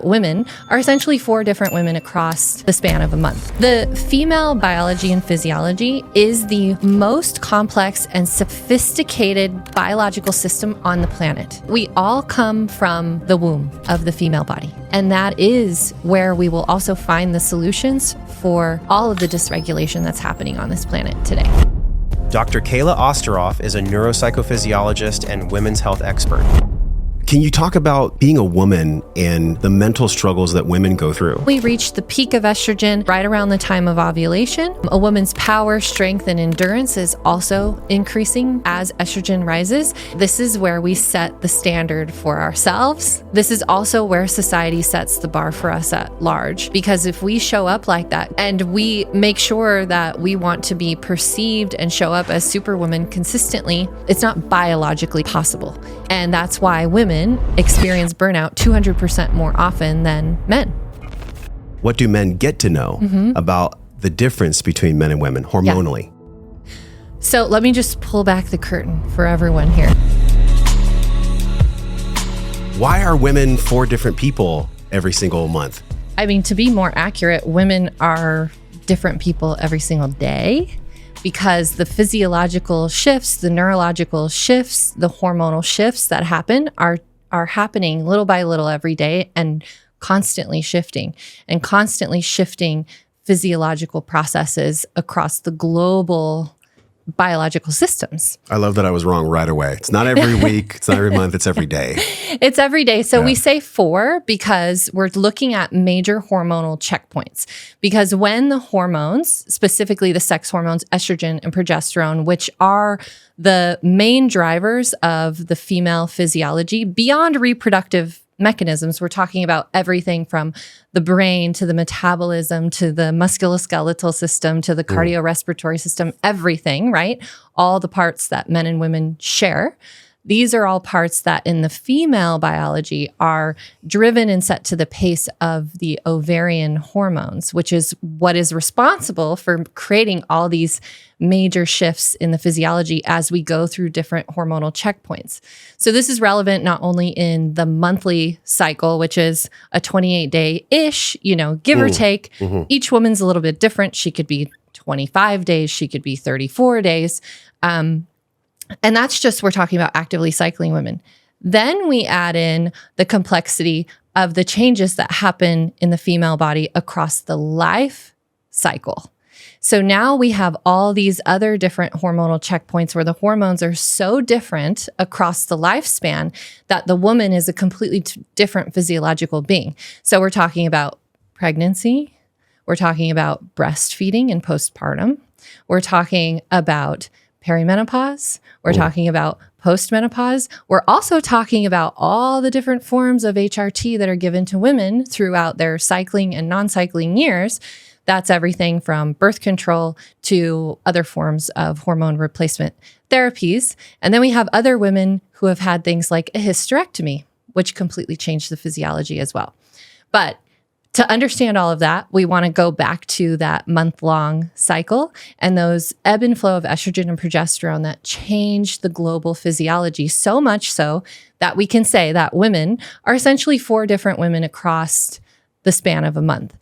Women are essentially 4 different women across the span of a month. The female biology and physiology is the most complex and sophisticated biological system on the planet. We all come from the womb of the female body, and that is where we will also find the solutions for all of the dysregulation that's happening on this planet today. Dr. Kayla Osterhoff is a neuropsychophysiologist and women's health expert. Can you talk about being a woman and the mental struggles that women go through? We reach the peak of estrogen right around the time of ovulation. A woman's power, strength, and endurance is also increasing as estrogen rises. This is where we set the standard for ourselves. This is also where society sets the bar for us at large. Because if we show up like that and we make sure that we want to be perceived and show up as superwoman consistently, it's not biologically possible. And that's why women experience burnout 200% more often than men. What do men get to know about the difference between men and women hormonally? Yeah. So let me just pull back the curtain for everyone here. Why are women 4 different people every single month? I mean, to be more accurate, women are different people every single day, because the physiological shifts, the neurological shifts, the hormonal shifts that happen are happening little by little every day and constantly shifting physiological processes across the global biological systems. I love that I was wrong right away. It's not every week, it's not every month, it's every day. It's every day. So we say 4 because we're looking at major hormonal checkpoints. Because when the hormones, specifically the sex hormones, estrogen and progesterone, which are the main drivers of the female physiology beyond reproductive mechanisms, we're talking about everything from the brain to the metabolism to the musculoskeletal system to the cardiorespiratory system, everything, right? All the parts that men and women share. These are all parts that in the female biology are driven and set to the pace of the ovarian hormones, which is what is responsible for creating all these major shifts in the physiology as we go through different hormonal checkpoints. So this is relevant not only in the monthly cycle, which is a 28-day-ish, give or take. Each woman's a little bit different. She could be 25 days. She could be 34 days. And that's just, we're talking about actively cycling women. Then we add in the complexity of the changes that happen in the female body across the life cycle. So now we have all these other different hormonal checkpoints where the hormones are so different across the lifespan that the woman is a completely different physiological being. So we're talking about pregnancy. We're talking about breastfeeding and postpartum. We're talking about perimenopause. We're talking about postmenopause. We're also talking about all the different forms of HRT that are given to women throughout their cycling and non-cycling years. That's everything from birth control to other forms of hormone replacement therapies. And then we have other women who have had things like a hysterectomy, which completely changed the physiology as well. But to understand all of that, we want to go back to that month-long cycle and those ebb and flow of estrogen and progesterone that change the global physiology so much so that we can say that women are essentially 4 different women across the span of a month.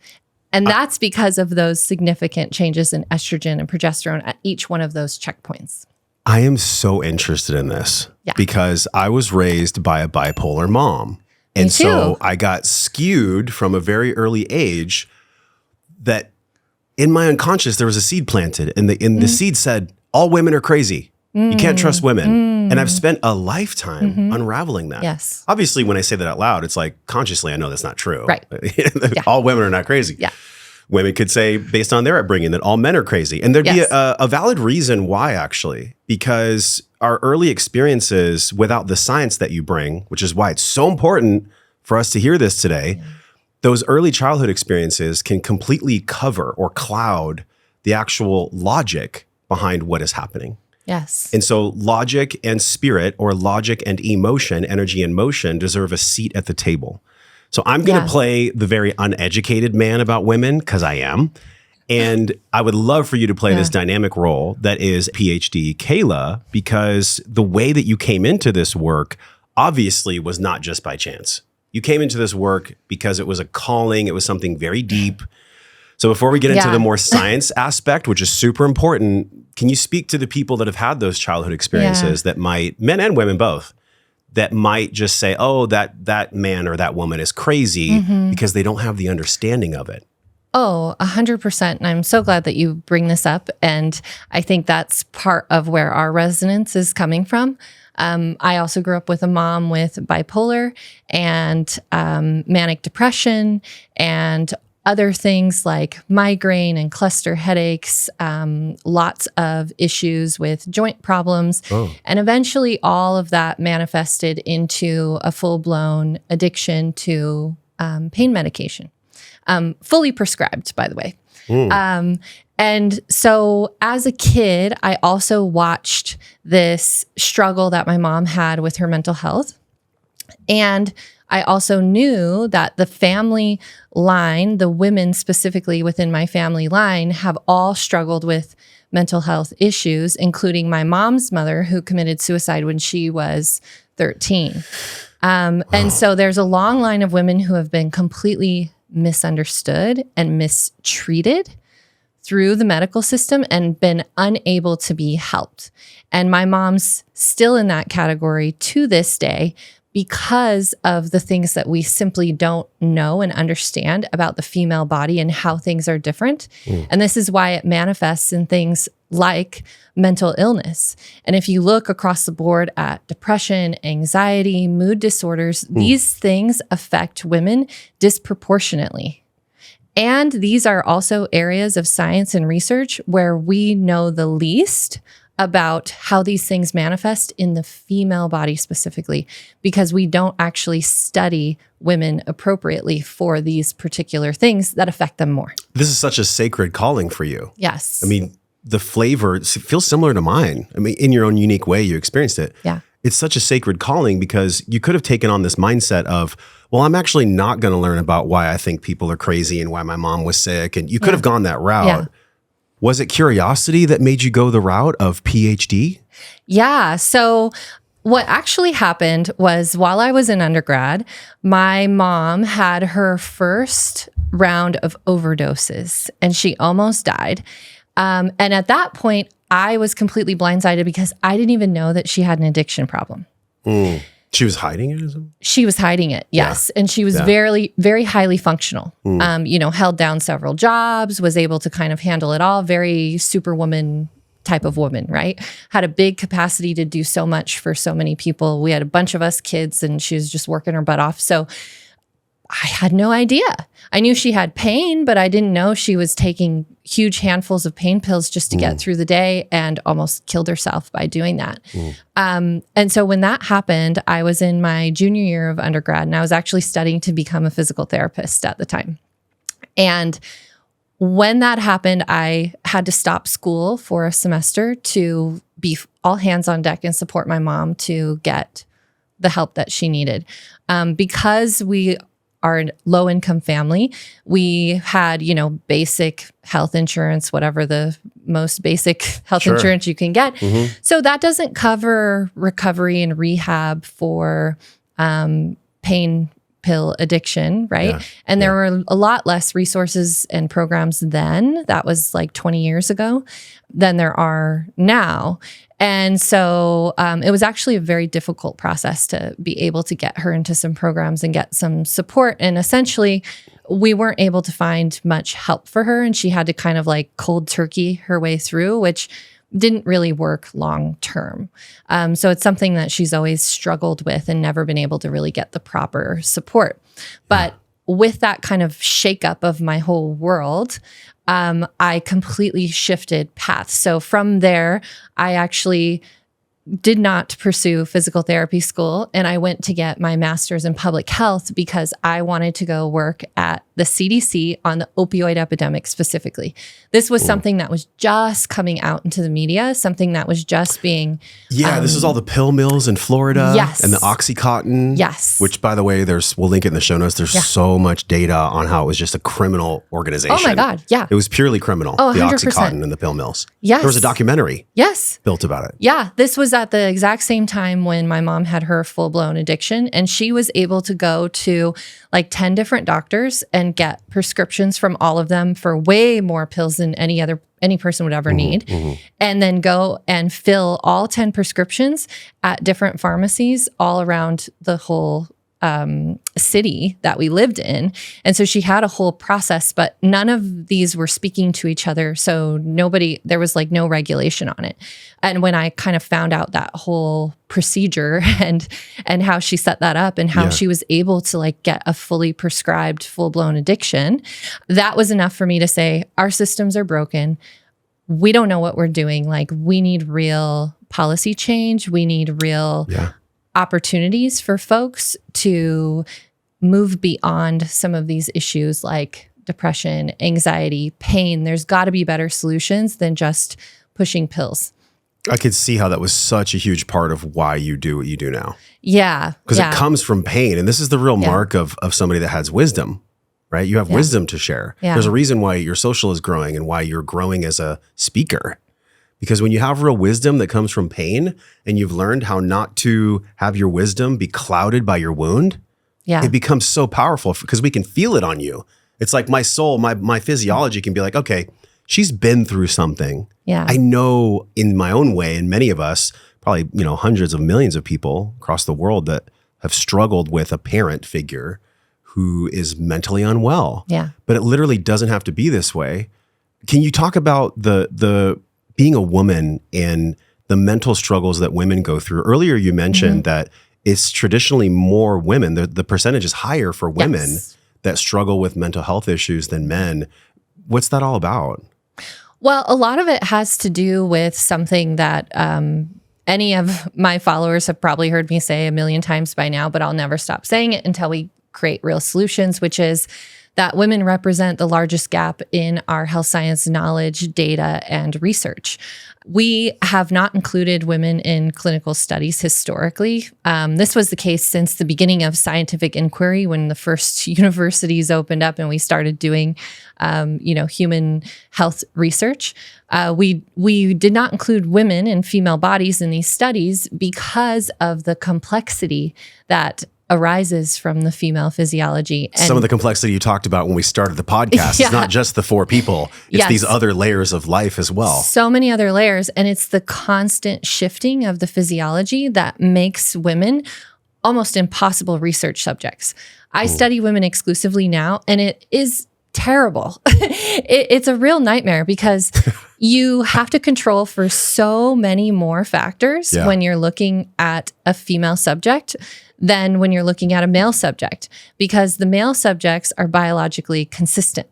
And that's because of those significant changes in estrogen and progesterone at each one of those checkpoints. I am so interested in this because I was raised by a bipolar mom. And so I got skewed from a very early age that in my unconscious, there was a seed planted and the seed said, all women are crazy. You can't trust women. And I've spent a lifetime unraveling that. Yes. Obviously, when I say that out loud, it's like consciously, I know that's not true. Right. All women are not crazy. Yeah. Women could say, based on their upbringing, that all men are crazy. And there'd be a valid reason why, actually, because our early experiences without the science that you bring, which is why it's so important for us to hear this today, those early childhood experiences can completely cover or cloud the actual logic behind what is happening. Yes. And so logic and spirit, or logic and emotion, energy and motion, deserve a seat at the table. So I'm going to play the very uneducated man about women, because I am. And I would love for you to play this dynamic role that is PhD Kayla, because the way that you came into this work obviously was not just by chance. You came into this work because it was a calling. It was something very deep. So before we get into the more science aspect, which is super important, can you speak to the people that have had those childhood experiences that might, men and women both, that might just say, oh, that man or that woman is crazy because they don't have the understanding of it? Oh, 100%. And I'm so glad that you bring this up. And I think that's part of where our resonance is coming from. I also grew up with a mom with bipolar and manic depression and other things like migraine and cluster headaches, lots of issues with joint problems. And eventually all of that manifested into a full-blown addiction to pain medication, fully prescribed, by the way. And so as a kid, I also watched this struggle that my mom had with her mental health. And I also knew that the family line, the women specifically within my family line, have all struggled with mental health issues, including my mom's mother, who committed suicide when she was 13. And so there's a long line of women who have been completely misunderstood and mistreated through the medical system and been unable to be helped. And my mom's still in that category to this day because of the things that we simply don't know and understand about the female body and how things are different. And this is why it manifests in things like mental illness. And if you look across the board at depression, anxiety, mood disorders, these things affect women disproportionately. And these are also areas of science and research where we know the least about how these things manifest in the female body specifically, because we don't actually study women appropriately for these particular things that affect them more. This is such a sacred calling for you. Yes. I mean, the flavor feels similar to mine. I mean, in your own unique way, you experienced it. Yeah. It's such a sacred calling because you could have taken on this mindset of, well, I'm actually not going to learn about why I think people are crazy and why my mom was sick. And you could have gone that route. Yeah. Was it curiosity that made you go the route of PhD? Yeah. So what actually happened was while I was in undergrad, my mom had her first round of overdoses and she almost died. And at that point, I was completely blindsided because I didn't even know that she had an addiction problem. She was hiding it? Or something? She was hiding it, yes. Yeah. And she was very, very highly functional, held down several jobs, was able to kind of handle it all, very superwoman type of woman, right? Had a big capacity to do so much for so many people. We had a bunch of us kids and she was just working her butt off. So I had no idea. I knew she had pain, but I didn't know she was taking huge handfuls of pain pills just to get through the day and almost killed herself by doing that. And so when that happened, I was in my junior year of undergrad and I was actually studying to become a physical therapist at the time. And when that happened, I had to stop school for a semester to be all hands on deck and support my mom to get the help that she needed. Because we are a low-income family, we had, basic health insurance, whatever the most basic health insurance you can get. So that doesn't cover recovery and rehab for pain pill addiction, right? Yeah. And there were a lot less resources and programs then, that was like 20 years ago, than there are now. And so it was actually a very difficult process to be able to get her into some programs and get some support. And essentially, we weren't able to find much help for her. And she had to kind of like cold turkey her way through, which didn't really work long term. So it's something that she's always struggled with and never been able to really get the proper support. But with that kind of shakeup of my whole world, I completely shifted paths. So from there, I actually did not pursue physical therapy school, and I went to get my master's in public health because I wanted to go work at the CDC on the opioid epidemic specifically. This was something that was just coming out into the media, something that was just being... this is all the pill mills in Florida and the Oxycontin. Yes. Which, by the way, we'll link it in the show notes. There's so much data on how it was just a criminal organization. Oh my God, yeah. It was purely criminal, the 100%. Oxycontin and the pill mills. Yes. There was a documentary built about it. Yeah, this was was at the exact same time when my mom had her full-blown addiction, and she was able to go to like 10 different doctors and get prescriptions from all of them for way more pills than any person would ever need. And then go and fill all 10 prescriptions at different pharmacies all around the whole city that we lived in. And so she had a whole process, but none of these were speaking to each other. So there was like no regulation on it. And when I kind of found out that whole procedure and how she set that up and how she was able to like get a fully prescribed, full-blown addiction, that was enough for me to say, our systems are broken. We don't know what we're doing. Like, we need real policy change. We need real opportunities for folks to move beyond some of these issues like depression, anxiety, pain. There's got to be better solutions than just pushing pills. I could see how that was such a huge part of why you do what you do now. Yeah. Because it comes from pain. And this is the real mark of somebody that has wisdom, right? You have wisdom to share. Yeah. There's a reason why your social is growing and why you're growing as a speaker. Because when you have real wisdom that comes from pain and you've learned how not to have your wisdom be clouded by your wound, it becomes so powerful because we can feel it on you. It's like my soul, my physiology can be like, okay, she's been through something. Yeah. I know in my own way, and many of us, probably, hundreds of millions of people across the world that have struggled with a parent figure who is mentally unwell. Yeah. But it literally doesn't have to be this way. Can you talk about the being a woman and the mental struggles that women go through? Earlier, you mentioned that it's traditionally more women. The percentage is higher for women that struggle with mental health issues than men. What's that all about? Well, a lot of it has to do with something that any of my followers have probably heard me say a million times by now, but I'll never stop saying it until we create real solutions, which is that women represent the largest gap in our health science knowledge, data, and research. We have not included women in clinical studies historically. This was the case since the beginning of scientific inquiry, when the first universities opened up and we started doing, human health research. We did not include women and female bodies in these studies because of the complexity that arises from the female physiology. And some of the complexity you talked about when we started the podcast is not just the 4 people. It's these other layers of life as well. So many other layers. And it's the constant shifting of the physiology that makes women almost impossible research subjects. I study women exclusively now, and it is terrible. It's a real nightmare because you have to control for so many more factors when you're looking at a female subject than when you're looking at a male subject, because the male subjects are biologically consistent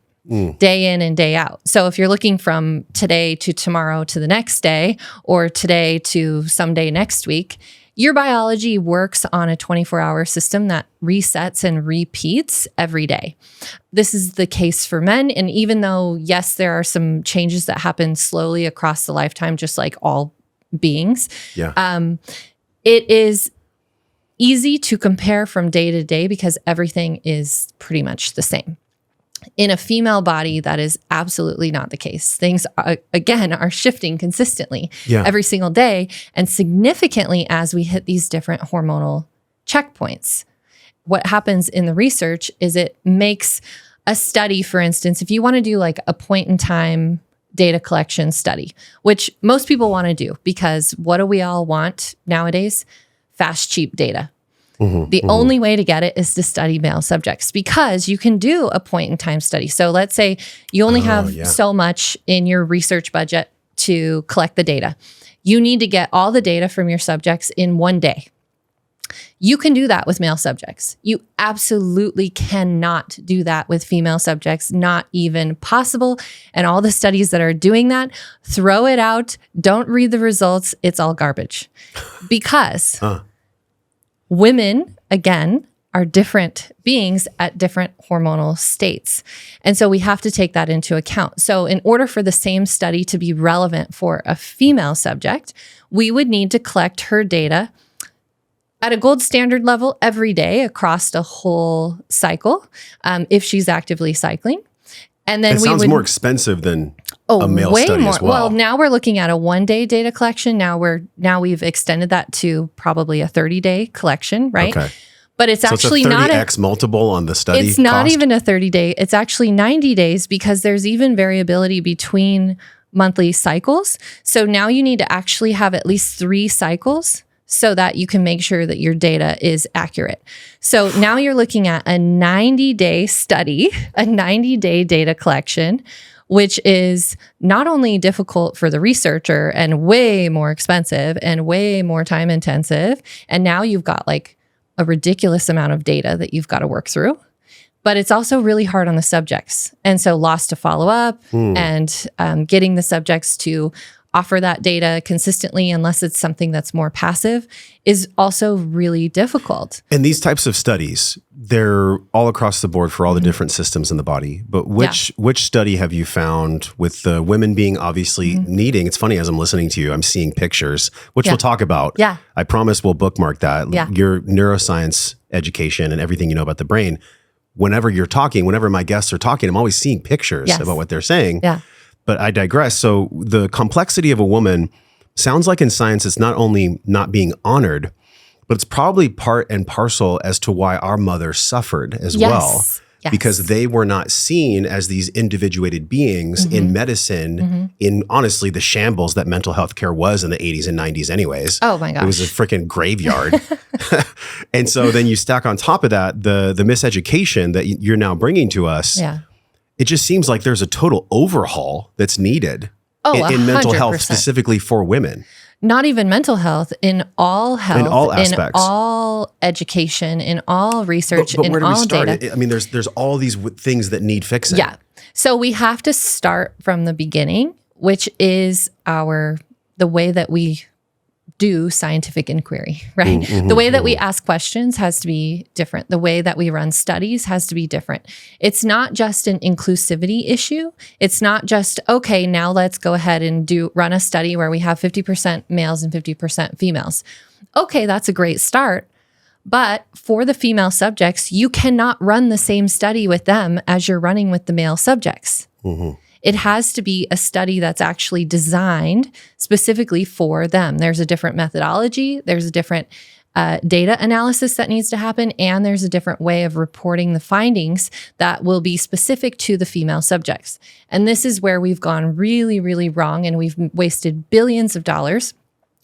day in and day out. So if you're looking from today to tomorrow to the next day, or today to someday next week, your biology works on a 24-hour system that resets and repeats every day. This is the case for men. And even though, yes, there are some changes that happen slowly across the lifetime, just like all beings, it is easy to compare from day to day because everything is pretty much the same. In a female body, that is absolutely not the case. Things, are shifting consistently every single day and significantly as we hit these different hormonal checkpoints. What happens in the research is it makes a study, for instance, if you want to do like a point in time data collection study, which most people want to do, because what do we all want nowadays? Fast, cheap data. The only way to get it is to study male subjects, because you can do a point in time study. So let's say you only have so much in your research budget to collect the data. You need to get all the data from your subjects in one day. You can do that with male subjects. You absolutely cannot do that with female subjects, not even possible. And all the studies that are doing that, throw it out. Don't read the results. It's all garbage. Because women, again, are different beings at different hormonal states. And so we have to take that into account. So in order for the same study to be relevant for a female subject, we would need to collect her data at a gold standard level every day across the whole cycle, if she's actively cycling. And then it sounds more expensive than a male study as well. Well, now we're looking at a 1-day data collection. Now we've extended that to probably a 30-day collection, right? Okay. But it's actually it's a 30x not a multiple on the study. It's not cost? even a 30-day. It's actually 90 days because there's even variability between monthly cycles. So now you need to actually have at least 3 cycles so that you can make sure that your data is accurate. So now you're looking at a 90-day study, a 90-day data collection, which is not only difficult for the researcher and way more expensive and way more time intensive. And now you've got like a ridiculous amount of data that you've got to work through, but it's also really hard on the subjects. And so loss to follow up and getting the subjects to offer that data consistently, unless it's something that's more passive, is also really difficult. And these types of studies, they're all across the board for all the different systems in the body. But which study have you found with the women being obviously needing? It's funny, as I'm listening to you, I'm seeing pictures, which we'll talk about. Yeah. I promise we'll bookmark that. Yeah. Your neuroscience education and everything you know about the brain. Whenever you're talking, whenever my guests are talking, I'm always seeing pictures about what they're saying. Yeah. But I digress. So the complexity of a woman sounds like in science, it's not only not being honored, but it's probably part and parcel as to why our mothers suffered as well. Yes. Because they were not seen as these individuated beings in medicine, in honestly the shambles that mental health care was in the 80s and 90s anyways. Oh my gosh. It was a freaking graveyard. And so then you stack on top of that, the miseducation that you're now bringing to us. Yeah. It just seems like there's a total overhaul that's needed in mental health, specifically for women. Not even mental health, in all health, in all aspects, in all education, in all research, but in where do we all start? data. I mean, there's all these things that need fixing. Yeah. So we have to start from the beginning, which is the way that we do scientific inquiry, right? The way that we ask questions has to be different. The way that we run studies has to be different. It's not just an inclusivity issue. It's not just, okay, now let's go ahead and run a study where we have 50% males and 50% females. Okay, that's a great start. But for the female subjects, you cannot run the same study with them as you're running with the male subjects. It has to be a study that's actually designed specifically for them. There's a different methodology. There's a different data analysis that needs to happen. And there's a different way of reporting the findings that will be specific to the female subjects. And this is where we've gone really, really wrong. And we've wasted billions of dollars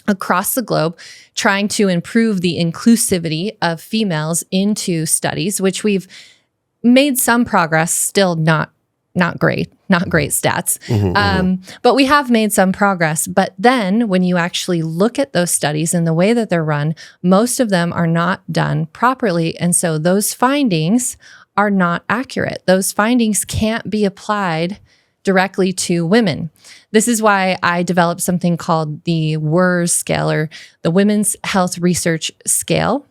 across the globe trying to improve the inclusivity of females into studies, which we've made some progress, still not great stats. But we have made some progress. But then when you actually look at those studies and the way that they're run, most of them are not done properly. And so those findings are not accurate. Those findings can't be applied directly to women. This is why I developed something called the WERS scale, or the Women's Health Research Scale.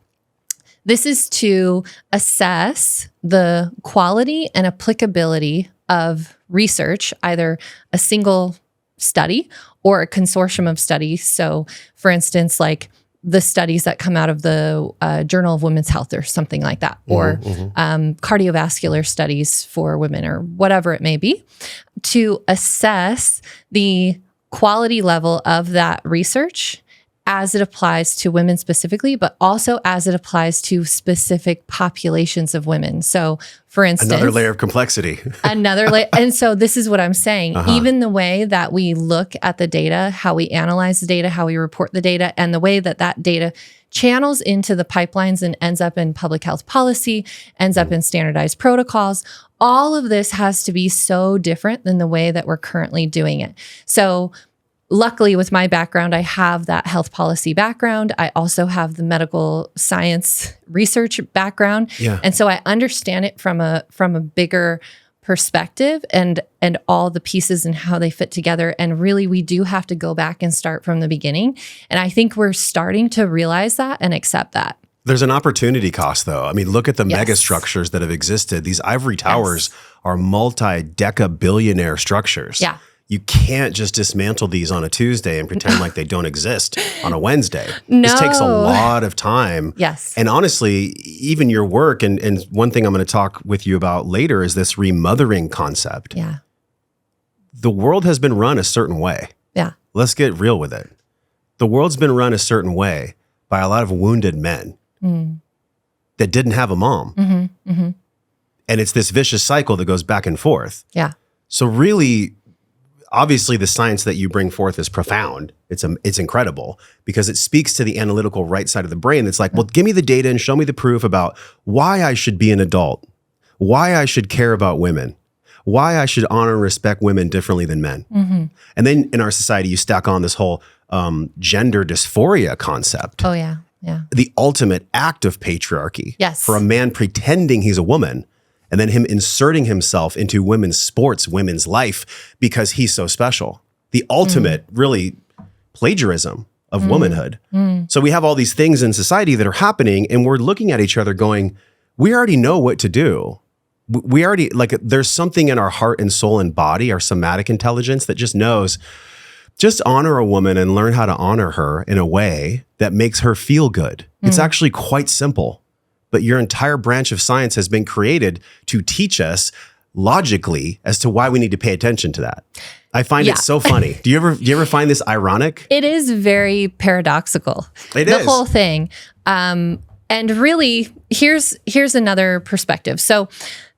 This is to assess the quality and applicability of research, either a single study or a consortium of studies. So for instance, like the studies that come out of the Journal of Women's Health or something like that, or cardiovascular studies for women or whatever it may be, to assess the quality level of that research as it applies to women specifically, but also as it applies to specific populations of women. So for instance— another layer of complexity. Another layer. And so this is what I'm saying. Even the way that we look at the data, how we analyze the data, how we report the data, and the way that that data channels into the pipelines and ends up in public health policy, ends up in standardized protocols, all of this has to be so different than the way that we're currently doing it. So luckily, with my background, I have that health policy background. I also have the medical science research background. Yeah. And so I understand it from a bigger perspective and all the pieces and how they fit together. And really, we do have to go back and start from the beginning. And I think we're starting to realize that and accept that. There's an opportunity cost, though. I mean, look at the mega structures that have existed. These ivory towers are multi-deca-billionaire structures. Yeah. you can't just dismantle these on a Tuesday and pretend like they don't exist on a Wednesday. No. This takes a lot of time. Yes. And honestly, even your work, and one thing I'm going to talk with you about later is this remothering concept. Yeah. The world has been run a certain way. Yeah. Let's get real with it. The world's been run a certain way by a lot of wounded men that didn't have a mom. And it's this vicious cycle that goes back and forth. Yeah. So really, obviously, the science that you bring forth is profound. It's incredible because it speaks to the analytical right side of the brain. It's like, well, give me the data and show me the proof about why I should be an adult, why I should care about women, why I should honor and respect women differently than men. And then in our society, you stack on this whole gender dysphoria concept. Oh, yeah. Yeah. The ultimate act of patriarchy. Yes. For a man pretending he's a woman and then him inserting himself into women's sports, women's life because he's so special. The ultimate, really, plagiarism of womanhood. So we have all these things in society that are happening and we're looking at each other going, we already know what to do. We already, like, there's something in our heart and soul and body, our somatic intelligence that just knows, just honor a woman and learn how to honor her in a way that makes her feel good. It's actually quite simple. But your entire branch of science has been created to teach us logically as to why we need to pay attention to that. I find it so funny. Do you ever find this ironic? It is very paradoxical. The whole thing. And really, here's another perspective. So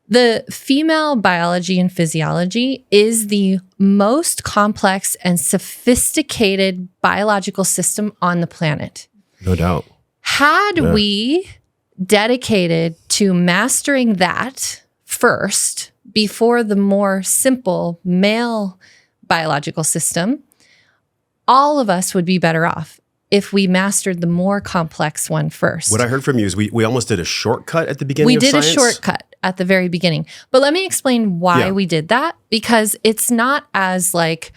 the female biology and physiology is the most complex and sophisticated biological system on the planet. No doubt. Had we dedicated to mastering that first before the more simple male biological system, all of us would be better off if we mastered the more complex one first. What I heard from you is we almost did a shortcut at the beginning of science. We did a shortcut at the very beginning. But let me explain why we did that, because it's not as like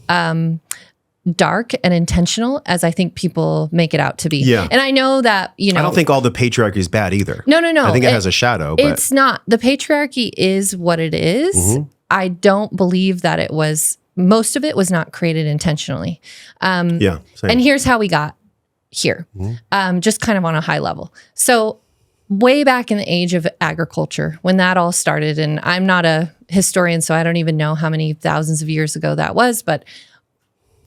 dark and intentional as I think people make it out to be. Yeah. And I know that, I don't think all the patriarchy is bad either. No. I think it has a shadow. But it's not. The patriarchy is what it is. I don't believe that most of it was not created intentionally. Same. And here's how we got here, just kind of on a high level. So way back in the age of agriculture, when that all started, and I'm not a historian, so I don't even know how many thousands of years ago that was, but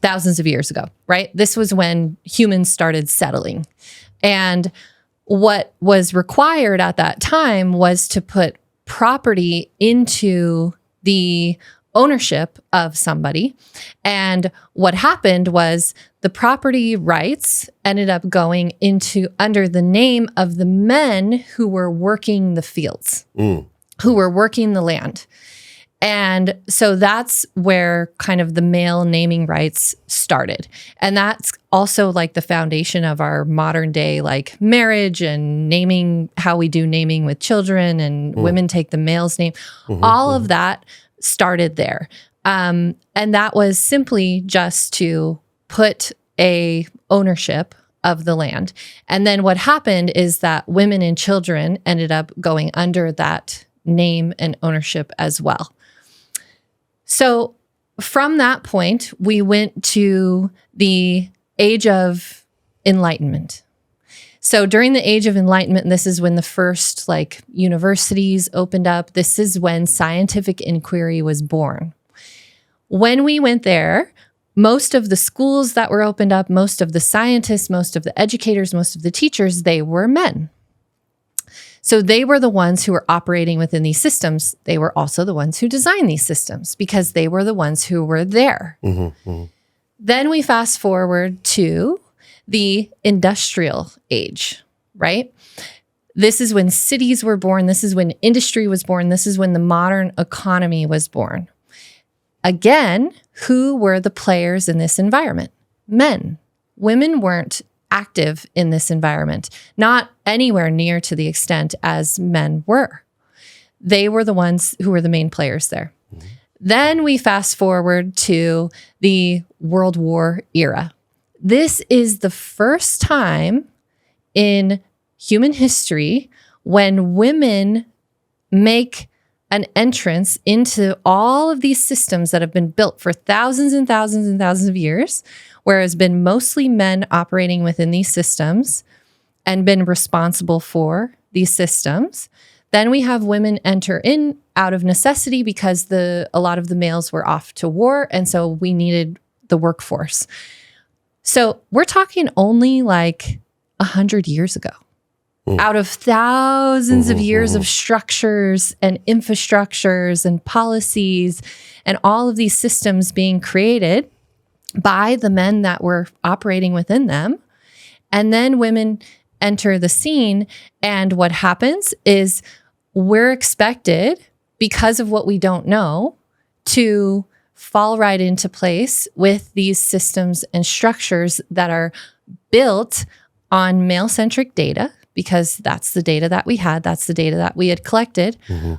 thousands of years ago, right? This was when humans started settling. And what was required at that time was to put property into the ownership of somebody. And what happened was the property rights ended up going under the name of the men who were working the fields, who were working the land. And so that's where kind of the male naming rights started. And that's also like the foundation of our modern day, like marriage and naming, how we do naming with children and women take the male's name. All of that started there. And that was simply just to put a ownership of the land. And then what happened is that women and children ended up going under that name and ownership as well. So from that point, we went to the age of enlightenment. So during the age of enlightenment, this is when the first universities opened up. This is when scientific inquiry was born. When we went there, most of the schools that were opened up, most of the scientists, most of the educators, most of the teachers, they were men. So they were the ones who were operating within these systems. They were also the ones who designed these systems because they were the ones who were there. Then we fast forward to the industrial age, right? This is when cities were born. This is when industry was born. This is when the modern economy was born. Again, who were the players in this environment? Men. Women weren't active in this environment, not anywhere near to the extent as men were. They were the ones who were the main players there. Then we fast forward to the World War era. This is the first time in human history when women make an entrance into all of these systems that have been built for thousands and thousands and thousands of years, where it's been mostly men operating within these systems and been responsible for these systems. Then we have women enter in out of necessity because a lot of the males were off to war, and so we needed the workforce. So we're talking only like 100 years ago. Out of thousands of years of structures and infrastructures and policies and all of these systems being created by the men that were operating within them. And then women enter the scene. And what happens is we're expected, because of what we don't know, to fall right into place with these systems and structures that are built on male-centric data, because that's the data that we had, that's the data that we had collected,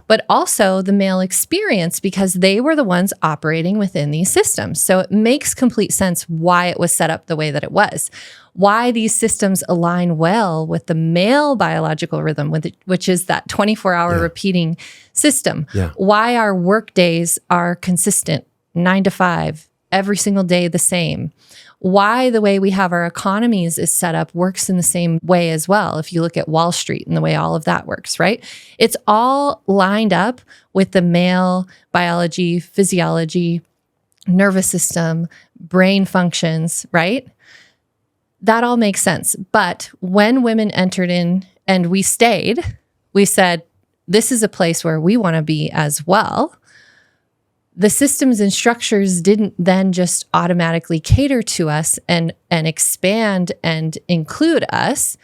but also the male experience, because they were the ones operating within these systems. So it makes complete sense why it was set up the way that it was, why these systems align well with the male biological rhythm, which is that 24-hour repeating system, why our work days are consistent, 9 to 5, every single day the same, why the way we have our economies is set up works in the same way as well. If you look at Wall Street and the way all of that works, right? It's all lined up with the male biology, physiology, nervous system, brain functions, right? That all makes sense. But when women entered in and we stayed, we said, this is a place where we want to be as well. The systems and structures didn't then just automatically cater to us and expand and include us.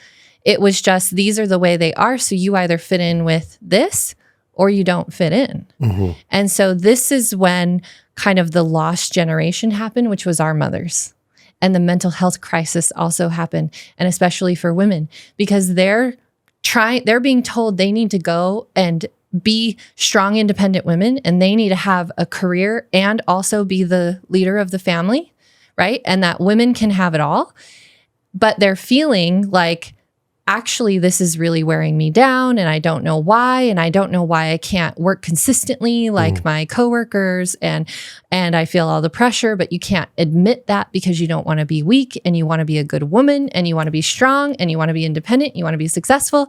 It was just, these are the way they are. So you either fit in with this or you don't fit in. And so this is when kind of the lost generation happened, which was our mothers. And the mental health crisis also happened. And especially for women, because they're being told they need to go and be strong, independent women, and they need to have a career and also be the leader of the family, right? And that women can have it all. But they're feeling like, actually, this is really wearing me down, and I don't know why, and I don't know why I can't work consistently like my coworkers, and I feel all the pressure, but you can't admit that because you don't want to be weak, and you want to be a good woman, and you want to be strong, and you want to be independent, you want to be successful,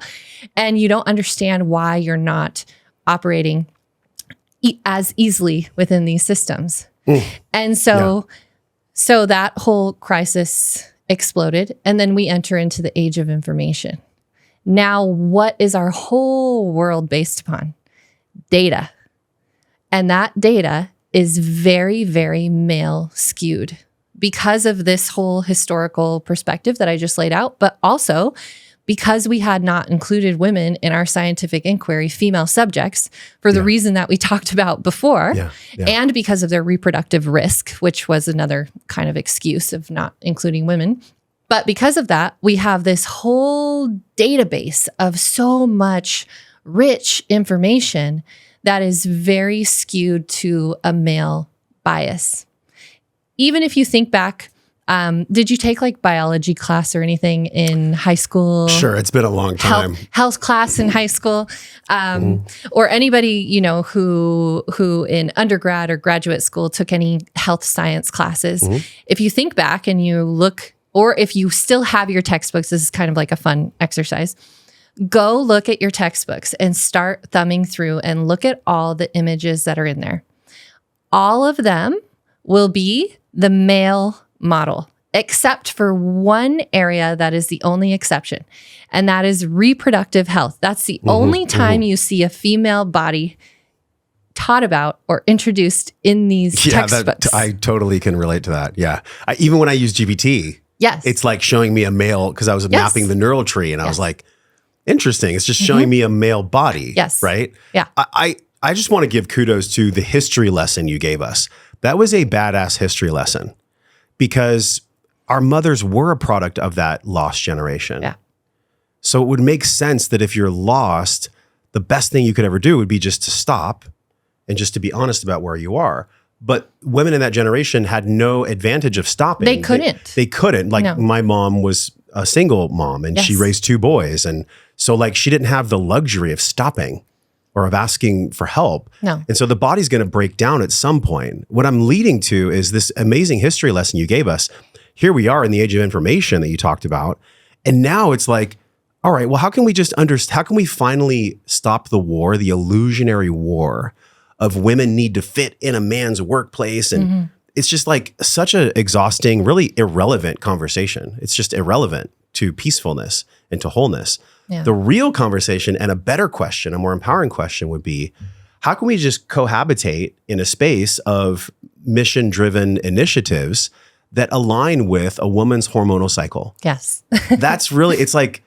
and you don't understand why you're not operating as easily within these systems. And so that whole crisis exploded. And then we enter into the age of information. Now, what is our whole world based upon? Data. And that data is very, very male skewed because of this whole historical perspective that I just laid out, but also because we had not included women in our scientific inquiry, female subjects, for the reason that we talked about before, and because of their reproductive risk, which was another kind of excuse of not including women. But because of that, we have this whole database of so much rich information that is very skewed to a male bias. Even if you think back, did you take like biology class or anything in high school? Sure, it's been a long time. Health class in high school, or anybody who in undergrad or graduate school took any health science classes. If you think back and you look, or if you still have your textbooks, this is kind of like a fun exercise. Go look at your textbooks and start thumbing through and look at all the images that are in there. All of them will be the male model, except for one area that is the only exception, and that is reproductive health. That's the only time you see a female body taught about or introduced in these textbooks. I totally can relate to that. Yeah. Even when I use GPT, it's like showing me a male, because I was mapping the neural tree, and I was like, interesting. It's just showing me a male body. Right? Yeah. I just want to give kudos to the history lesson you gave us. That was a badass history lesson, because our mothers were a product of that lost generation. Yeah. So it would make sense that if you're lost, the best thing you could ever do would be just to stop and just to be honest about where you are. But women in that generation had no advantage of stopping. They couldn't. They couldn't. Like my mom was a single mom, and she raised 2 boys. And so like she didn't have the luxury of stopping or of asking for help. No. And so the body's going to break down at some point. What I'm leading to is this amazing history lesson you gave us. Here we are in the age of information that you talked about. And now it's like, all right, well, how can we just how can we finally stop the war, the illusionary war of women need to fit in a man's workplace? And it's just like such an exhausting, really irrelevant conversation. It's just irrelevant to peacefulness and to wholeness. Yeah. The real conversation and a better question, a more empowering question would be, how can we just cohabitate in a space of mission-driven initiatives that align with a woman's hormonal cycle? Yes. That's really, it's like,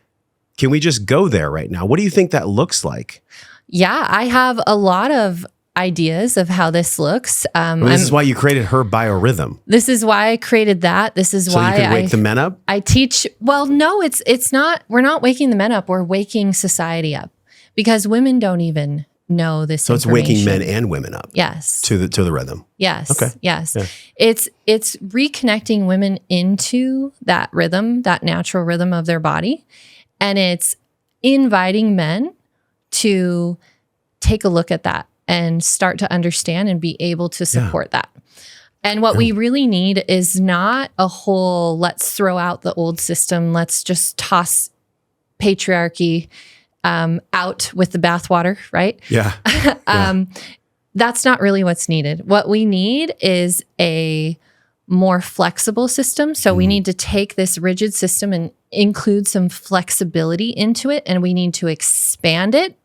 can we just go there right now? What do you think that looks like? Yeah, I have a lot of ideas of how this looks. This is why you created Her Biorhythm. This is why I created that. This is why you could wake the men up? I teach. Well, no, it's not. We're not waking the men up. We're waking society up because women don't even know this. So it's waking men and women up. Yes. To the rhythm. Yes. Okay. Yes. Yeah. It's reconnecting women into that rhythm, that natural rhythm of their body, and it's inviting men to take a look at that and start to understand and be able to support that. And what we really need is not a whole, let's throw out the old system, let's just toss patriarchy out with the bathwater, right? Yeah. That's not really what's needed. What we need is a more flexible system. So we need to take this rigid system and include some flexibility into it, and we need to expand it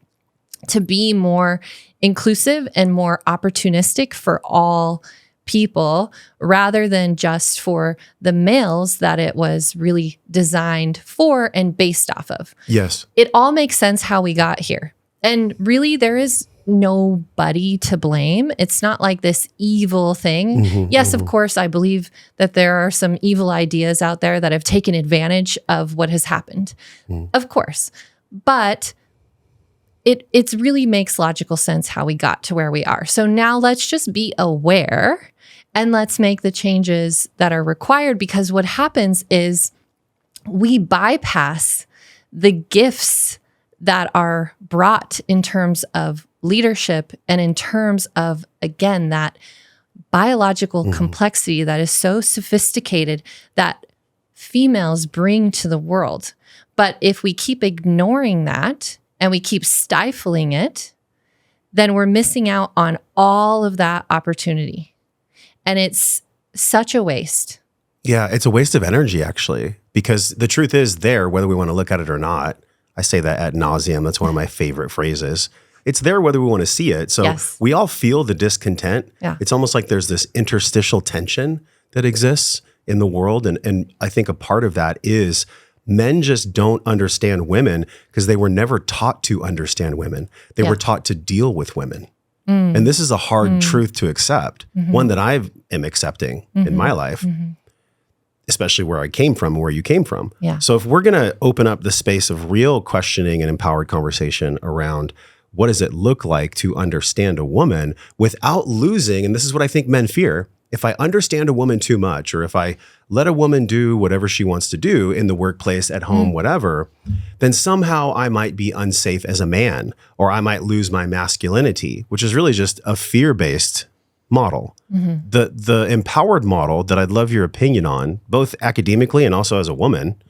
to be more inclusive and more opportunistic for all people rather than just for the males that it was really designed for and based off of. Yes. It all makes sense how we got here. And really, there is nobody to blame. It's not like this evil thing. Yes, of course, I believe that there are some evil ideas out there that have taken advantage of what has happened. Of course. But it really makes logical sense how we got to where we are. So now let's just be aware and let's make the changes that are required, because what happens is we bypass the gifts that are brought in terms of leadership and in terms of, again, that biological complexity that is so sophisticated that females bring to the world. But if we keep ignoring that and we keep stifling it, then we're missing out on all of that opportunity. And it's such a waste. Yeah, it's a waste of energy, actually, because the truth is there, whether we want to look at it or not. I say that ad nauseum. That's one of my favorite phrases. It's there whether we want to see it. So we all feel the discontent. Yeah. It's almost like there's this interstitial tension that exists in the world. And I think a part of that is men just don't understand women because they were never taught to understand women. They were taught to deal with women. And this is a hard truth to accept, one that I am accepting in my life, especially where I came from, where you came from. Yeah. So if we're going to open up the space of real questioning and empowered conversation around what does it look like to understand a woman without losing, and this is what I think men fear, if I understand a woman too much, or if I let a woman do whatever she wants to do in the workplace, at home, whatever, then somehow I might be unsafe as a man, or I might lose my masculinity, which is really just a fear-based model. The empowered model that I'd love your opinion on, both academically and also as a woman,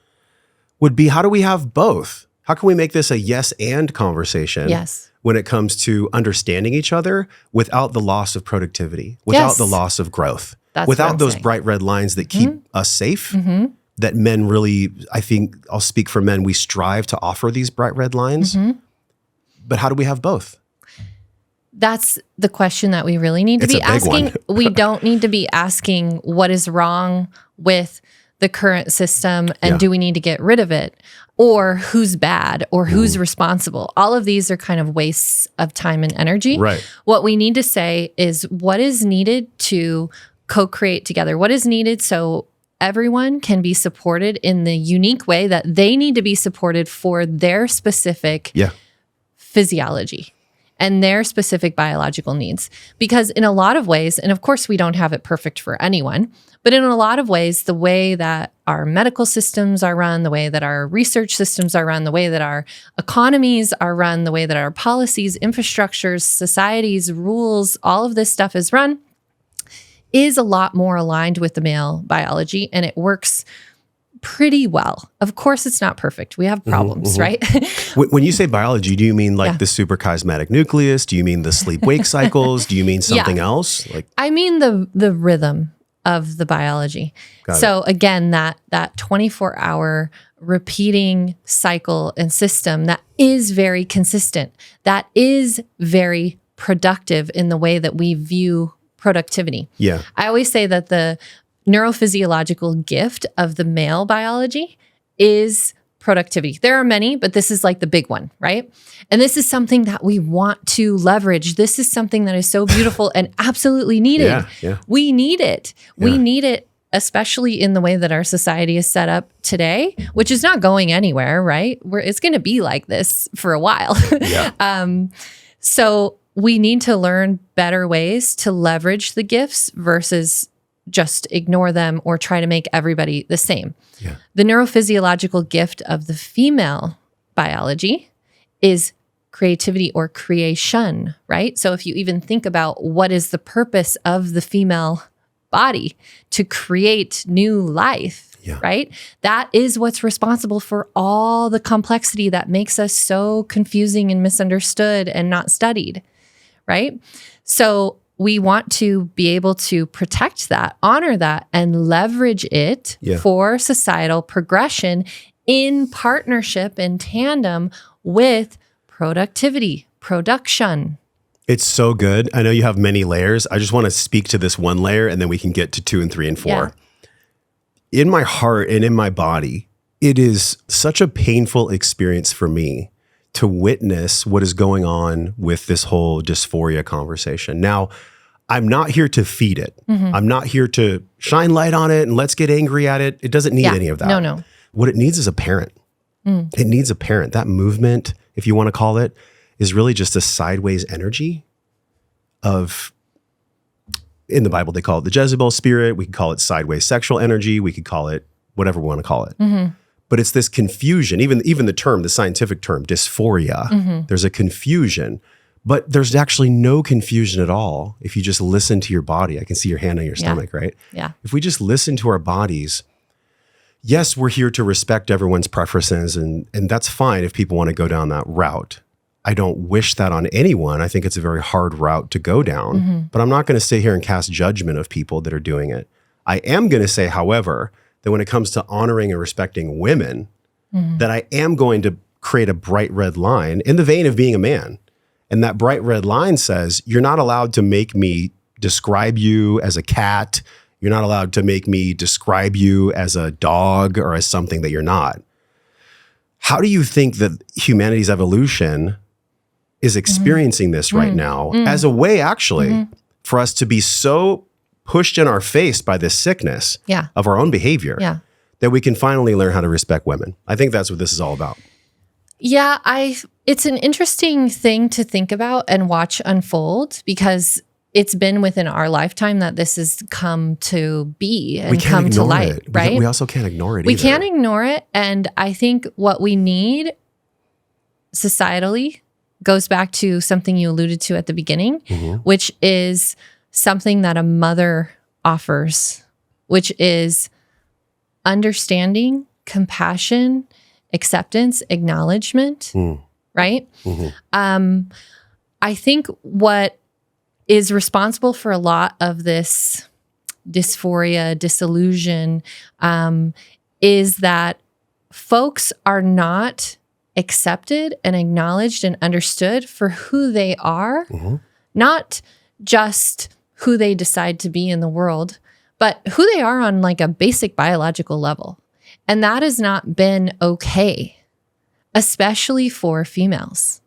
would be, how do we have both? How can we make this a yes and conversation when it comes to understanding each other without the loss of productivity, without the loss of growth, without those bright red lines that keep us safe, that men really, I think, I'll speak for men, we strive to offer these bright red lines. But how do we have both? That's the question that we really need to be asking. We don't need to be asking what is wrong with the current system and do we need to get rid of it, or who's bad or who's responsible. All of these are kind of wastes of time and energy. Right. What we need to say is what is needed to co-create together, what is needed so everyone can be supported in the unique way that they need to be supported for their specific physiology. and their specific biological needs. Because in a lot of ways, and of course we don't have it perfect for anyone, but in a lot of ways, the way that our medical systems are run, the way that our research systems are run, the way that our economies are run, the way that our policies, infrastructures, societies, rules, all of this stuff is run, is a lot more aligned with the male biology, and it works pretty well. Of course, it's not perfect. We have problems, right? When you say biology, do you mean like the suprachiasmatic nucleus? Do you mean the sleep-wake cycles? Do you mean something else? Like, I mean the rhythm of the biology. So again, that 24-hour repeating cycle and system that is very consistent, that is very productive in the way that we view productivity. Yeah. I always say that the neurophysiological gift of the male biology is productivity. There are many, but this is like the big one, right? And this is something that we want to leverage. This is something that is so beautiful and absolutely needed. We need it. We need it, especially in the way that our society is set up today, which is not going anywhere, right? It's going to be like this for a while. So we need to learn better ways to leverage the gifts versus just ignore them or try to make everybody the same. The neurophysiological gift of the female biology is creativity or creation, right? So if you even think about what is the purpose of the female body, to create new life, right? That is what's responsible for all the complexity that makes us so confusing and misunderstood and not studied, right? So we want to be able to protect that, honor that, and leverage it for societal progression in partnership, in tandem with productivity, production. It's so good. I know you have many layers. I just want to speak to this one layer, and then we can get to 2 and 3 and 4. In my heart and in my body, it is such a painful experience for me to witness what is going on with this whole dysphoria conversation. Now, I'm not here to feed it. I'm not here to shine light on it and let's get angry at it. It doesn't need any of that. No. What it needs is a parent. It needs a parent. That movement, if you want to call it, is really just a sideways energy of, in the Bible, they call it the Jezebel spirit. We could call it sideways sexual energy. We could call it whatever we want to call it. But it's this confusion, even the term, the scientific term, dysphoria, there's a confusion, but there's actually no confusion at all if you just listen to your body. I can see your hand on your stomach, right? If we just listen to our bodies, yes, we're here to respect everyone's preferences, and that's fine if people want to go down that route. I don't wish that on anyone. I think it's a very hard route to go down, but I'm not going to sit here and cast judgment of people that are doing it. I am going to say, however, that when it comes to honoring and respecting women, that I am going to create a bright red line in the vein of being a man. And that bright red line says, you're not allowed to make me describe you as a cat. You're not allowed to make me describe you as a dog or as something that you're not. How do you think that humanity's evolution is experiencing this right now as a way, actually, for us to be so pushed in our face by this sickness of our own behavior that we can finally learn how to respect women? I think that's what this is all about. Yeah, it's an interesting thing to think about and watch unfold, because it's been within our lifetime that this has come to be and come to light, right? We also can't ignore it either. We can't ignore it. And I think what we need societally goes back to something you alluded to at the beginning, which is something that a mother offers, which is understanding, compassion, acceptance, acknowledgement, right? I think what is responsible for a lot of this dysphoria, disillusion, is that folks are not accepted and acknowledged and understood for who they are, not just who they decide to be in the world, but who they are on like a basic biological level. And that has not been okay, especially for females.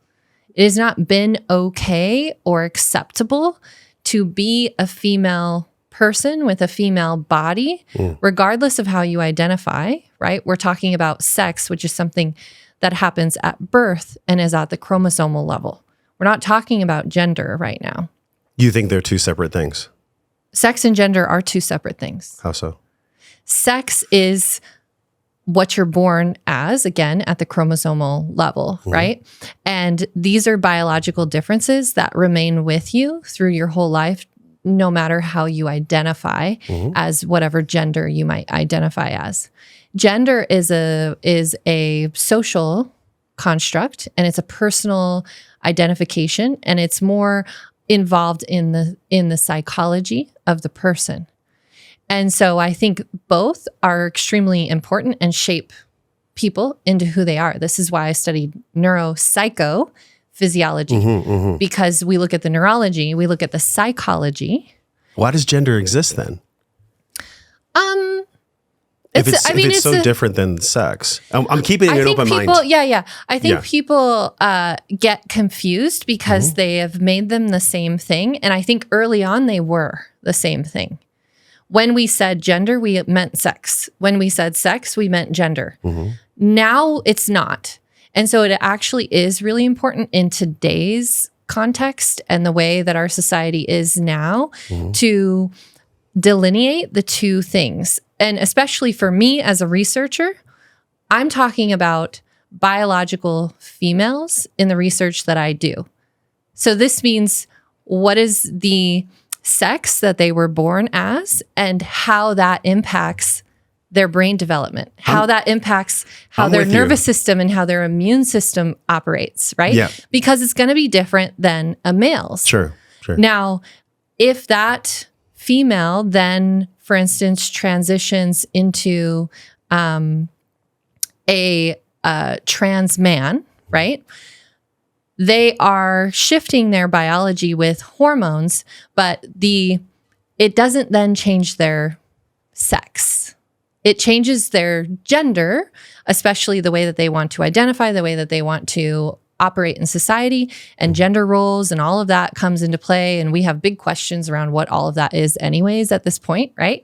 It has not been okay or acceptable to be a female person with a female body, regardless of how you identify, right? We're talking about sex, which is something that happens at birth and is at the chromosomal level. We're not talking about gender right now. You think they're two separate things? Sex and gender are two separate things. How so? Sex is what you're born as, again, at the chromosomal level, right? And these are biological differences that remain with you through your whole life, no matter how you identify as whatever gender you might identify as. Gender is a social construct, and it's a personal identification, and it's more involved in the psychology of the person. And so I think both are extremely important and shape people into who they are. This is why I studied neuropsychophysiology, because we look at the neurology, we look at the psychology. Why does gender exist then? If it's so different than sex. I'm keeping an open mind. Yeah. I think people get confused because they have made them the same thing. And I think early on they were the same thing. When we said gender, we meant sex. When we said sex, we meant gender. Now it's not. And so it actually is really important in today's context and the way that our society is now to delineate the two things. And especially for me as a researcher, I'm talking about biological females in the research that I do. So this means, what is the sex that they were born as and how that impacts their brain development, how that impacts how their nervous system and how their immune system operates, right? Yeah. Because it's going to be different than a male's. Sure. Now, if that female then, for instance, transitions into a trans man, right? They are shifting their biology with hormones, but it doesn't then change their sex. It changes their gender, especially the way that they want to identify, the way that they want to operate in society, and gender roles and all of that comes into play. And we have big questions around what all of that is anyways at this point, right?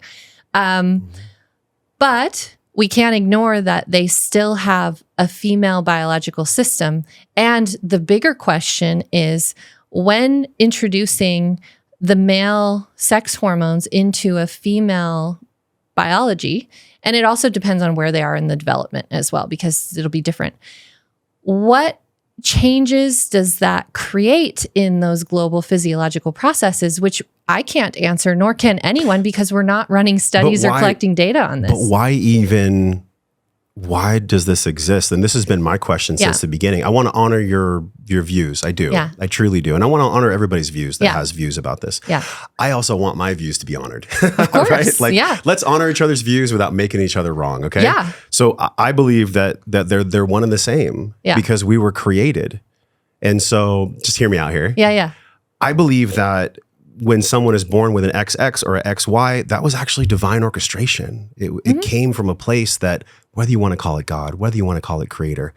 But we can't ignore that they still have a female biological system. And the bigger question is, when introducing the male sex hormones into a female biology, and it also depends on where they are in the development as well, because it'll be different. What changes does that create in those global physiological processes, which I can't answer, nor can anyone, because we're not running studies or collecting data on this. But why does this exist? And this has been my question since the beginning. I want to honor your views. I do. Yeah. I truly do. And I want to honor everybody's views that has views about this. Yeah. I also want my views to be honored. Of course. Right? Let's honor each other's views without making each other wrong. Okay. Yeah. So I believe that they're one and the same because we were created. And so just hear me out here. Yeah. I believe that when someone is born with an XX or an XY, that was actually divine orchestration. It came from a place that, whether you want to call it God, whether you want to call it creator,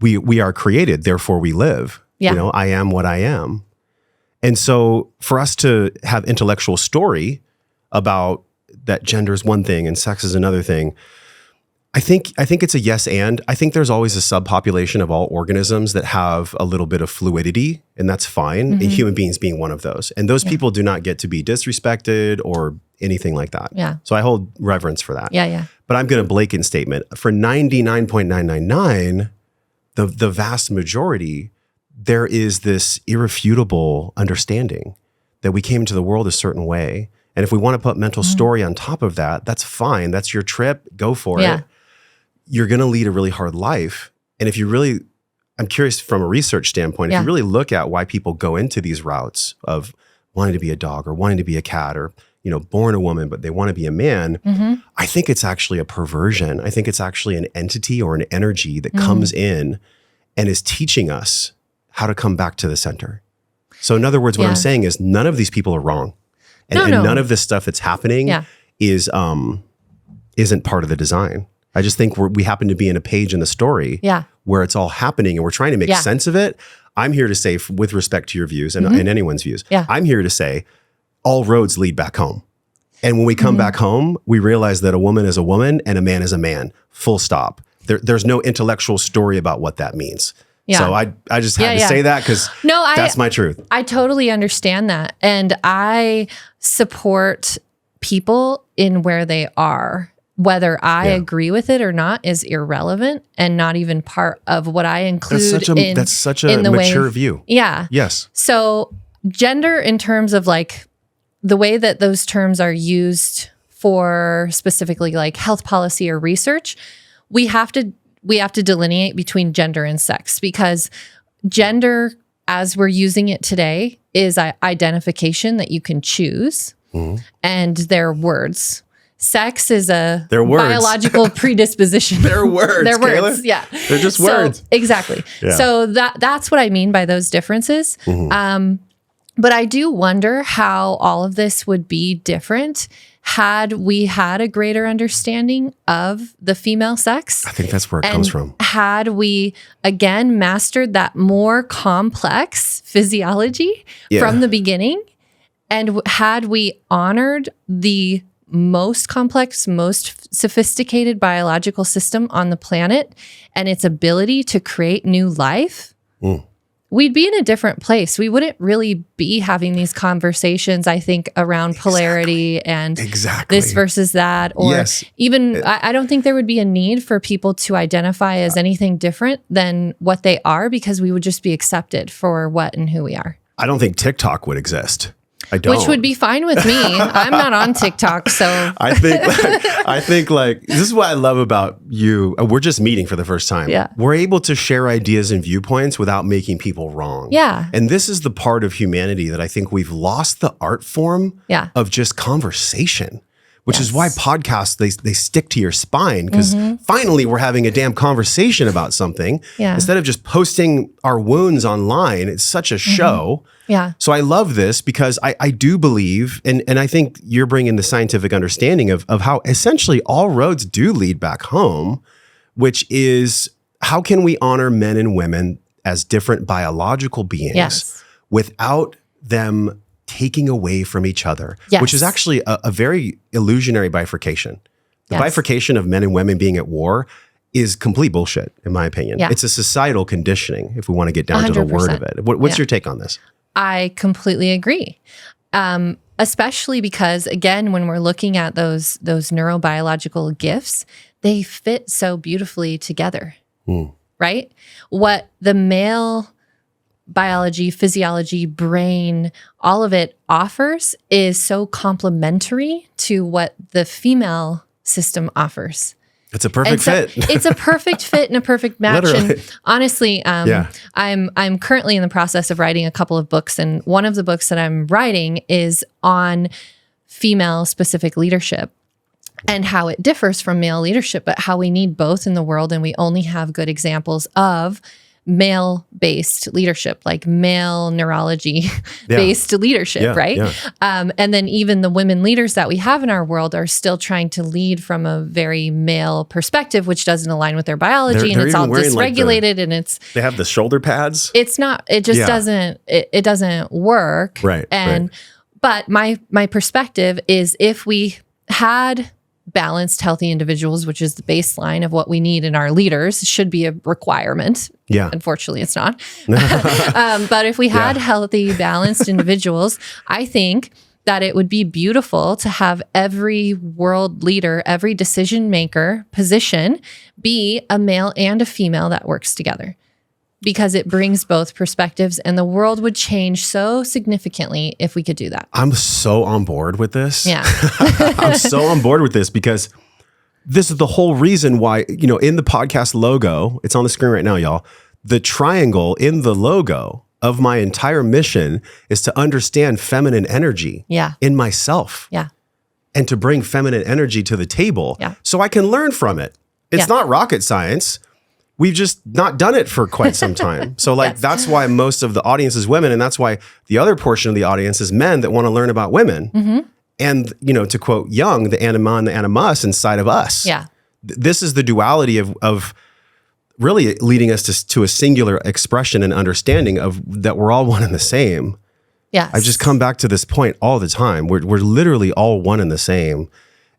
we are created, therefore we live. Yeah. You know, I am what I am. And so for us to have intellectual story about that gender is one thing and sex is another thing, I think it's a yes and. I think there's always a subpopulation of all organisms that have a little bit of fluidity, and that's fine, and human beings being one of those. And those people do not get to be disrespected or anything like that. Yeah. So I hold reverence for that. Yeah. But I'm going to blanket statement. For 99.999, the vast majority, there is this irrefutable understanding that we came into the world a certain way. And if we want to put mental story on top of that, that's fine. That's your trip. Go for it. You're going to lead a really hard life. And if you really, I'm curious from a research standpoint, if you really look at why people go into these routes of wanting to be a dog or wanting to be a cat or, you know, born a woman, but they want to be a man, I think it's actually a perversion. I think it's actually an entity or an energy that comes in and is teaching us how to come back to the center. So in other words, what I'm saying is none of these people are wrong. And none of this stuff that's happening isn't part of the design. I just think we happen to be in a page in the story where it's all happening and we're trying to make sense of it. I'm here to say, with respect to your views and anyone's views, I'm here to say all roads lead back home. And when we come back home, we realize that a woman is a woman and a man is a man, full stop. There's no intellectual story about what that means. Yeah. So I just had to say that because that's my truth. I totally understand that. And I support people in where they are. Whether I agree with it or not is irrelevant and not even part of what I include. That's such a mature view. Yeah. Yes. So gender in terms of like the way that those terms are used for specifically like health policy or research, we have to delineate between gender and sex, because gender, as we're using it today, is identification that you can choose, and they're words. Sex is a biological predisposition. They're words. They're Kayla. words. Yeah. They're just words. Exactly. Yeah. So that's what I mean by those differences. But I do wonder how all of this would be different had we had a greater understanding of the female sex. I think that's where it comes from. Had we, again, mastered that more complex physiology from the beginning, and had we honored the most complex, most sophisticated biological system on the planet and its ability to create new life, we'd be in a different place. We wouldn't really be having these conversations, I think, around polarity and this versus that. Or even, I don't think there would be a need for people to identify as anything different than what they are, because we would just be accepted for what and who we are. I don't think TikTok would exist. I don't. Which would be fine with me. I'm not on TikTok, so I think this is what I love about you. We're just meeting for the first time. Yeah. We're able to share ideas and viewpoints without making people wrong. Yeah. And this is the part of humanity that I think we've lost the art form of just conversation. Which is why podcasts, they stick to your spine, because finally we're having a damn conversation about something instead of just posting our wounds online. It's such a show. Yeah. So I love this because I do believe, and I think you're bringing the scientific understanding of how essentially all roads do lead back home, which is how can we honor men and women as different biological beings without them taking away from each other, which is actually a very illusionary bifurcation. The bifurcation of men and women being at war is complete bullshit, in my opinion. It's a societal conditioning, if we want to get down to the word of it. What's your take on this? I completely agree. Especially because, again, when we're looking at those neurobiological gifts, they fit so beautifully together, right? What the male biology, physiology, brain, all of it offers is so complementary to what the female system offers. It's a perfect fit. It's a perfect fit and a perfect match. Literally. And honestly, I'm currently in the process of writing a couple of books, and one of the books that I'm writing is on female specific leadership and how it differs from male leadership, but how we need both in the world, and we only have good examples of male-based leadership, like male neurology-based leadership, right? Yeah. And then even the women leaders that we have in our world are still trying to lead from a very male perspective, which doesn't align with their biology, and it's all dysregulated, and they have the shoulder pads. It's not. It just doesn't. It doesn't work. Right. But my perspective is, if we had balanced, healthy individuals, which is the baseline of what we need in our leaders, should be a requirement. Yeah. Unfortunately, it's not. But if we had healthy, balanced individuals, I think that it would be beautiful to have every world leader, every decision maker position be a male and a female that works together, because it brings both perspectives, and the world would change so significantly if we could do that. I'm so on board with this. Yeah. I'm so on board with this, because this is the whole reason why, in the podcast logo, it's on the screen right now, y'all, the triangle in the logo of my entire mission is to understand feminine energy in myself. Yeah. And to bring feminine energy to the table so I can learn from it. It's not rocket science. We've just not done it for quite some time. So that's why most of the audience is women. And that's why the other portion of the audience is men that want to learn about women. And, to quote Jung, the anima and the animus inside of us. Yeah. This is the duality of really leading us to a singular expression and understanding of that we're all one and the same. Yes. I just come back to this point all the time. We're literally all one and the same.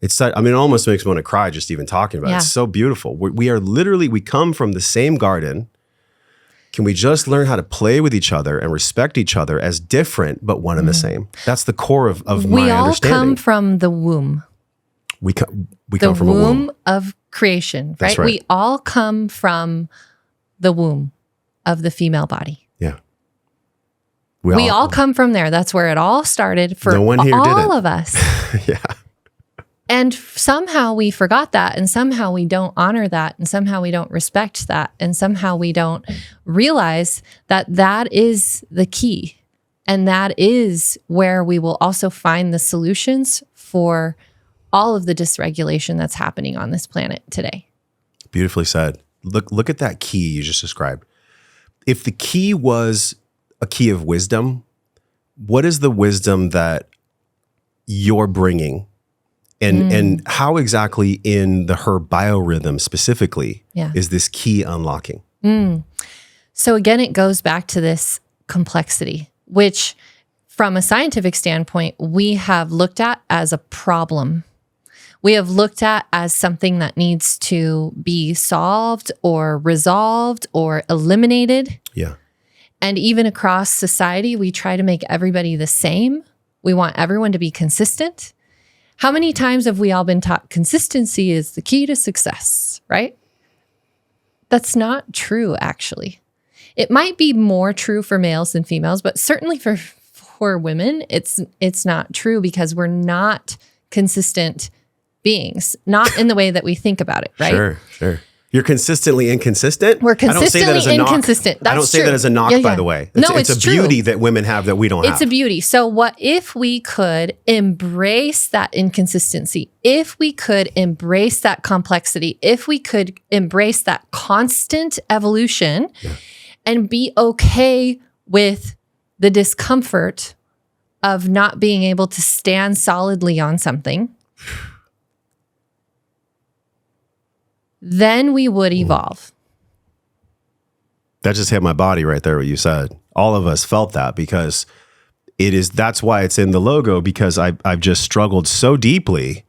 It almost makes me want to cry just even talking about it. It's so beautiful. We are literally, we come from the same garden. Can we just learn how to play with each other and respect each other as different, but one and the same? That's the core of my understanding. We all come from the womb. We come from a womb. The womb of creation, That's right? right. We all come from the womb of the female body. Yeah. We all come from there. That's where it all started for no one here all of us. Yeah. And somehow we forgot that, and somehow we don't honor that, and somehow we don't respect that, and somehow we don't realize that that is the key. And that is where we will also find the solutions for all of the dysregulation that's happening on this planet today. Beautifully said. Look at that key you just described. If the key was a key of wisdom, what is the wisdom that you're bringing? And how exactly in her biorhythm specifically is this key unlocking? So again, it goes back to this complexity, which from a scientific standpoint, we have looked at as a problem. We have looked at as something that needs to be solved or resolved or eliminated. Yeah. And even across society, we try to make everybody the same. We want everyone to be consistent. How many times have we all been taught consistency is the key to success, right? That's not true, actually. It might be more true for males than females, but certainly for women, it's not true because we're not consistent beings, not in the way that we think about it, right? Sure. You're consistently inconsistent? We're consistently inconsistent. I don't say that as a knock, by the way. It's a beauty that women have that we don't have. It's a beauty. So what if we could embrace that inconsistency? If we could embrace that complexity, if we could embrace that constant evolution and be okay with the discomfort of not being able to stand solidly on something, then we would evolve. That just hit my body right there, what you said. All of us felt that because that's why it's in the logo, because I've just struggled so deeply,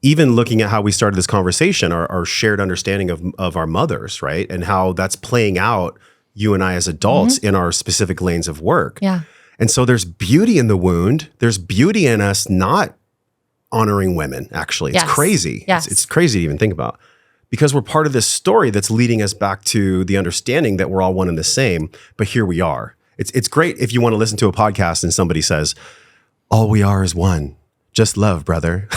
even looking at how we started this conversation, our shared understanding of our mothers, right? And how that's playing out, you and I as adults in our specific lanes of work. Yeah. And so there's beauty in the wound. There's beauty in us not honoring women, actually. It's crazy. Yes. It's crazy to even think about. Because we're part of this story that's leading us back to the understanding that we're all one and the same, but here we are. It's great if you want to listen to a podcast and somebody says, all we are is one, just love, brother.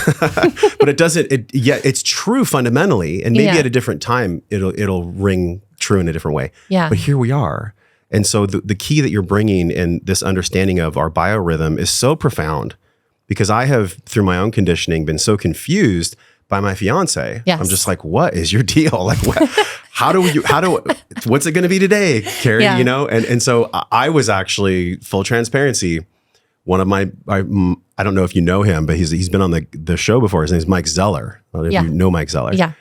But it's true fundamentally, and maybe at a different time, it'll ring true in a different way. Yeah. But here we are. And so the key that you're bringing in this understanding of our biorhythm is so profound, because I have, through my own conditioning, been so confused by my fiance. Yes. I'm just like, what is your deal? Like, what, what's it going to be today, Carrie? Yeah. You know? And so I was actually, full transparency, one of I don't know if you know him, but he's been on the show before. His name's Mike Zeller. I don't know if you know Mike Zeller. Yeah.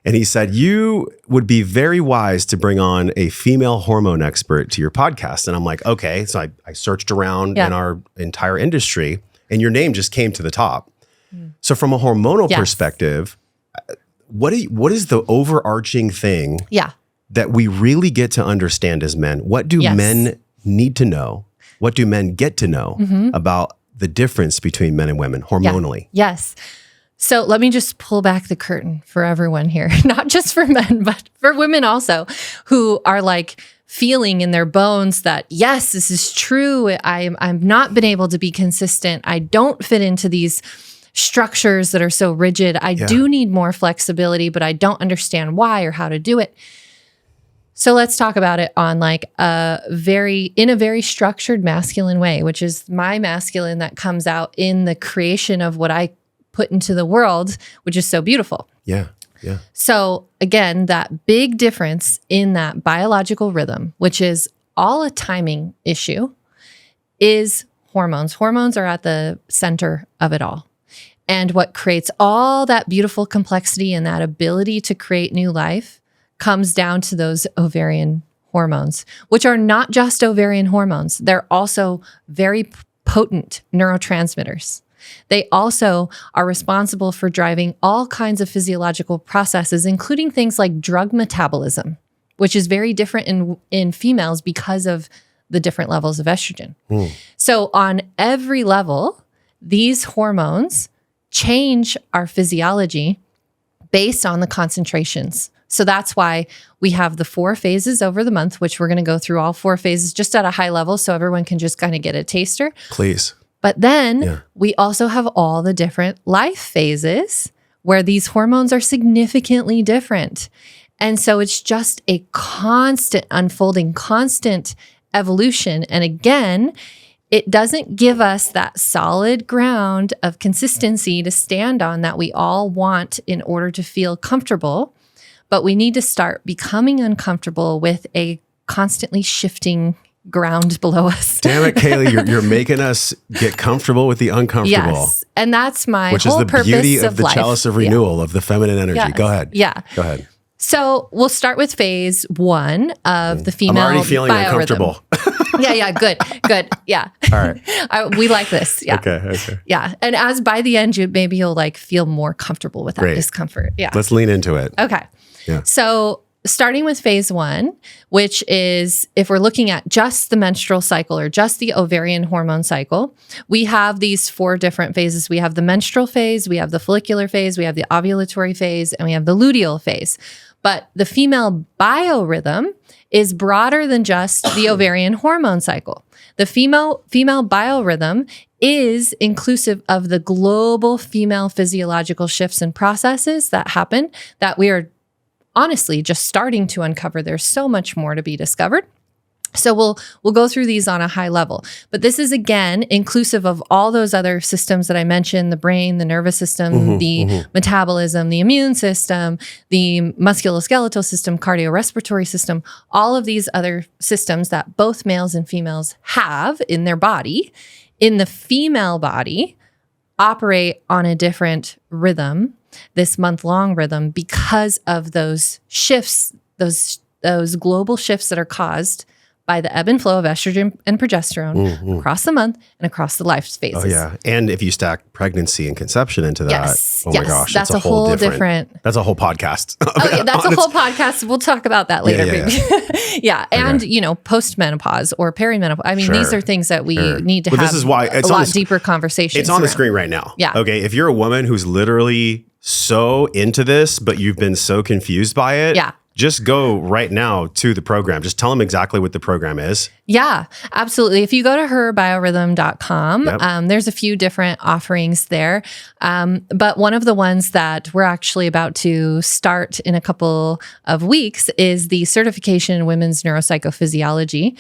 And he said, you would be very wise to bring on a female hormone expert to your podcast. And I'm like, okay. So I searched around in our entire industry, and your name just came to the top. So from a hormonal perspective, what is the overarching thing that we really get to understand as men? What do men need to know? What do men get to know about the difference between men and women hormonally? Yes. So let me just pull back the curtain for everyone here, not just for men, but for women also, who are like feeling in their bones that, yes, this is true. I've not been able to be consistent. I don't fit into these structures that are so rigid. I do need more flexibility, but I don't understand why or how to do it. So let's talk about it on like in a very structured masculine way, which is my masculine that comes out in the creation of what I put into the world, which is so beautiful. Yeah. So again, that big difference in that biological rhythm, which is all a timing issue, is hormones. Hormones are at the center of it all. And what creates all that beautiful complexity and that ability to create new life comes down to those ovarian hormones, which are not just ovarian hormones. They're also very potent neurotransmitters. They also are responsible for driving all kinds of physiological processes, including things like drug metabolism. which is very different in females because of the different levels of estrogen. So on every level, these hormones change our physiology based on the concentrations. So that's why we have the 4 phases over the month, which we're going to go through all 4 phases just at a high level so everyone can just kind of get a taster. Please. But then we also have all the different life phases where these hormones are significantly different. And so it's just a constant unfolding, constant evolution. And again, it doesn't give us that solid ground of consistency to stand on that we all want in order to feel comfortable. But we need to start becoming uncomfortable with a constantly shifting ground below us. Damn it, Kayla, you're making us get comfortable with the uncomfortable. Yes. And that's my which whole is the purpose beauty of the life. chalice of renewal of the feminine energy. Yes. Go ahead. Yeah. Go ahead. So we'll start with phase 1 of the female I'm already feeling biorhythm. uncomfortable. Yeah. Good. Yeah. All right. We like this. Yeah. Okay. Yeah. And as by the end, maybe you'll like feel more comfortable with that discomfort. Yeah. Let's lean into it. Okay. Yeah. So starting with phase 1, which is if we're looking at just the menstrual cycle or just the ovarian hormone cycle, we have these 4 different phases. We have the menstrual phase, we have the follicular phase, we have the ovulatory phase, and we have the luteal phase. But the female biorhythm is broader than just the ovarian hormone cycle. The female biorhythm is inclusive of the global female physiological shifts and processes that happen that we are honestly just starting to uncover. There's so much more to be discovered. So we'll go through these on a high level. But this is, again, inclusive of all those other systems that I mentioned, the brain, the nervous system, the metabolism, the immune system, the musculoskeletal system, cardiorespiratory system, all of these other systems that both males and females have in their body. In the female body, operate on a different rhythm, this month-long rhythm, because of those shifts, those global shifts that are caused by the ebb and flow of estrogen and progesterone across the month and across the life phases. Oh, yeah. And if you stack pregnancy and conception into that, my gosh, that's a whole different. That's a whole podcast. Okay, that's a whole podcast. We'll talk about that later, maybe. Yeah. And, post-menopause or perimenopause. I mean, these are things that we need to have this is why it's a lot deeper conversations. It's on the screen right now. Yeah. Okay. If you're a woman who's literally so into this, but you've been so confused by it. Yeah. Just go right now to the program. Just tell them exactly what the program is. Yeah, absolutely. If you go to herbiorhythm.com, there's a few different offerings there. But one of the ones that we're actually about to start in a couple of weeks is the certification in women's neuropsychophysiology,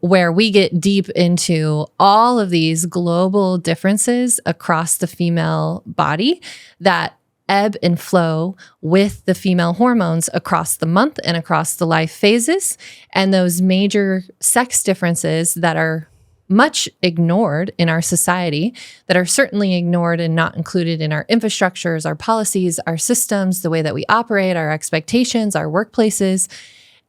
where we get deep into all of these global differences across the female body that ebb and flow with the female hormones across the month and across the life phases, and those major sex differences that are much ignored in our society, that are certainly ignored and not included in our infrastructures, our policies, our systems, the way that we operate, our expectations, our workplaces,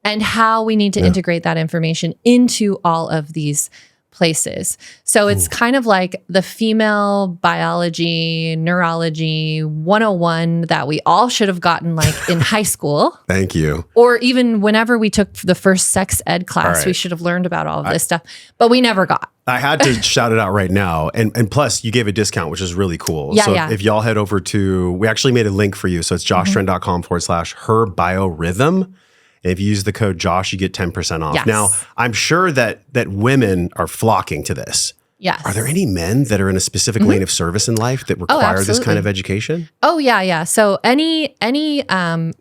and how we need to integrate that information into all of these places. So it's kind of like the female biology, neurology 101 that we all should have gotten like in high school. Thank you. Or even whenever we took the first sex ed class, we should have learned about all of this stuff, but we never got. I had to shout it out right now. And plus you gave a discount, which is really cool. Yeah, so yeah. if y'all head over to, we actually made a link for you. So it's joshtrend.com/herbiorhythm. And if you use the code Josh, you get 10% off. Yes. Now, I'm sure that women are flocking to this. Yes. Are there any men that are in a specific lane of service in life that require this kind of education? Oh, yeah. So any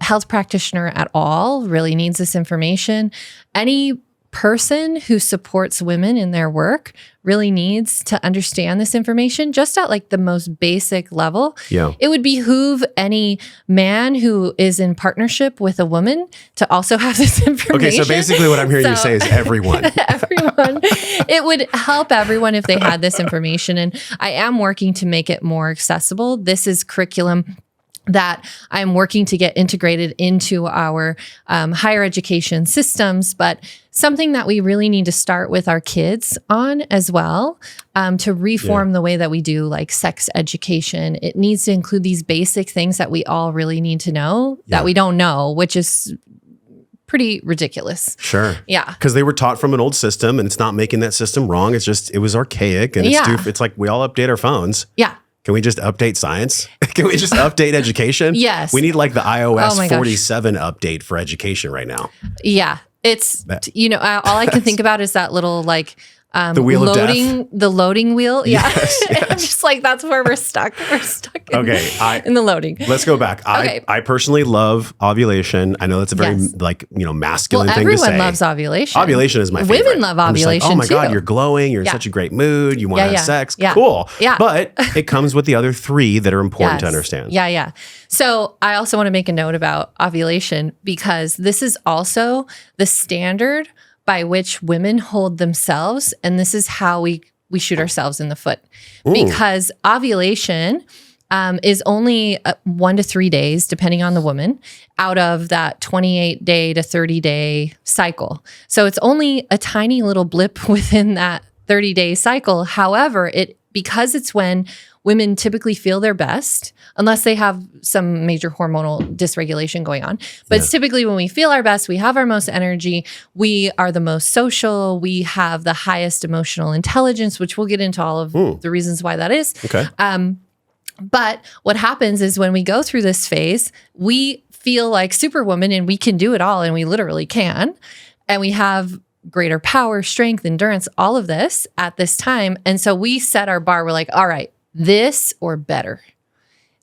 health practitioner at all really needs this information. Any person who supports women in their work really needs to understand this information just at like the most basic level. Yeah. It would behoove any man who is in partnership with a woman to also have this information. Okay, so basically what I'm hearing you say is everyone. Everyone. It would help everyone if they had this information. And I am working to make it more accessible. This is curriculum that I'm working to get integrated into our higher education systems, but something that we really need to start with our kids on as well, to reform the way that we do like sex education. It needs to include these basic things that we all really need to know that we don't know, which is pretty ridiculous. Sure. Yeah. Because they were taught from an old system and it's not making that system wrong. It's just, it was archaic and it's like we all update our phones. Yeah. Can we just update science? Can we just update education? Yes. We need like the iOS 47 update for education right now. Yeah. It's, all I can think about is that little like, the wheel of death. The loading wheel. Yeah. Yes, yes. I'm just like, that's where we're stuck. We're stuck in the loading. Let's go back. I personally love ovulation. I know that's a very masculine thing to say. Everyone loves ovulation. Ovulation is my favorite. Women love ovulation like, oh my too. God, you're glowing. You're in such a great mood. You want to have sex. Yeah. Cool. Yeah. But it comes with the other 3 that are important to understand. Yeah. Yeah. So I also want to make a note about ovulation because this is also the standard by which women hold themselves. And this is how we shoot ourselves in the foot. Ooh. Because ovulation is only 1 to 3 days, depending on the woman, out of that 28-day to 30-day cycle. So it's only a tiny little blip within that 30-day cycle. However, because it's when women typically feel their best, unless they have some major hormonal dysregulation going on. But it's typically when we feel our best, we have our most energy, we are the most social, we have the highest emotional intelligence, which we'll get into all of the reasons why that is. Okay. But what happens is when we go through this phase, we feel like Superwoman and we can do it all, and we literally can. And we have greater power, strength, endurance, all of this at this time. And so we set our bar. We're like, all right, this or better.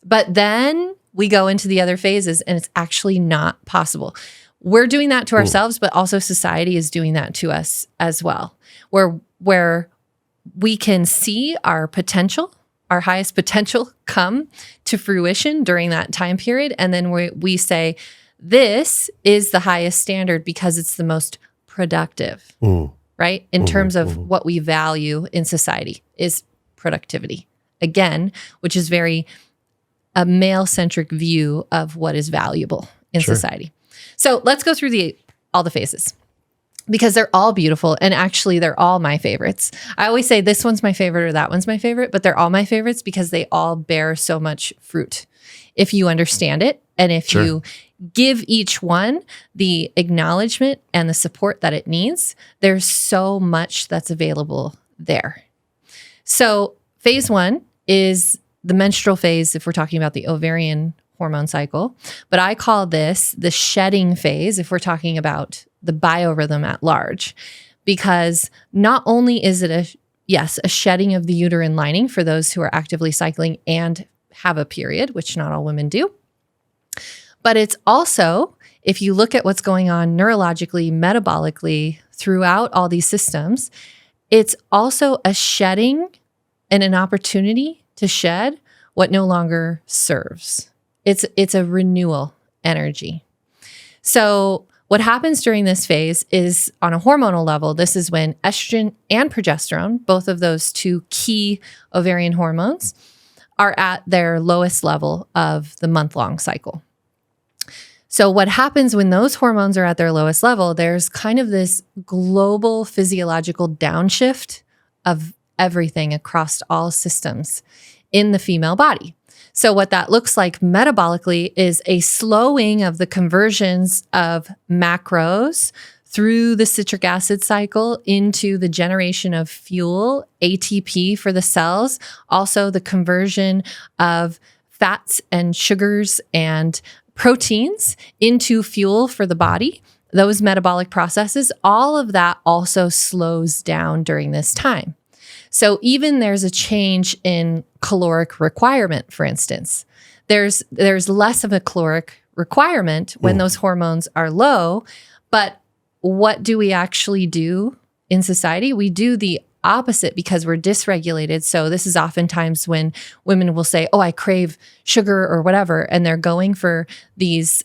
But then we go into the other phases and it's actually not possible. We're doing that to ourselves, but also society is doing that to us as well, where we can see our potential, our highest potential come to fruition during that time period. And then we say, this is the highest standard because it's the most productive, right? In terms of what we value in society is productivity. Again, which is very a male-centric view of what is valuable in society. So let's go through all the phases because they're all beautiful. And actually, they're all my favorites. I always say this one's my favorite or that one's my favorite, but they're all my favorites because they all bear so much fruit. If you understand it and if you give each one the acknowledgement and the support that it needs, there's so much that's available there. So phase 1 is the menstrual phase, if we're talking about the ovarian hormone cycle. But I call this the shedding phase if we're talking about the biorhythm at large, because not only is it a shedding of the uterine lining for those who are actively cycling and have a period, which not all women do, but it's also, if you look at what's going on neurologically, metabolically throughout all these systems, it's also a shedding and an opportunity to shed what no longer serves. It's a renewal energy. So what happens during this phase is on a hormonal level, this is when estrogen and progesterone, both of those 2 key ovarian hormones, are at their lowest level of the month-long cycle. So what happens when those hormones are at their lowest level, there's kind of this global physiological downshift of everything across all systems in the female body. So what that looks like metabolically is a slowing of the conversions of macros through the citric acid cycle into the generation of fuel, ATP for the cells, also the conversion of fats and sugars and proteins into fuel for the body. Those metabolic processes, all of that also slows down during this time. So even there's a change in caloric requirement, for instance. There's less of a caloric requirement when those hormones are low, but what do we actually do in society? We do the opposite because we're dysregulated. So this is oftentimes when women will say, oh, I crave sugar or whatever, and they're going for these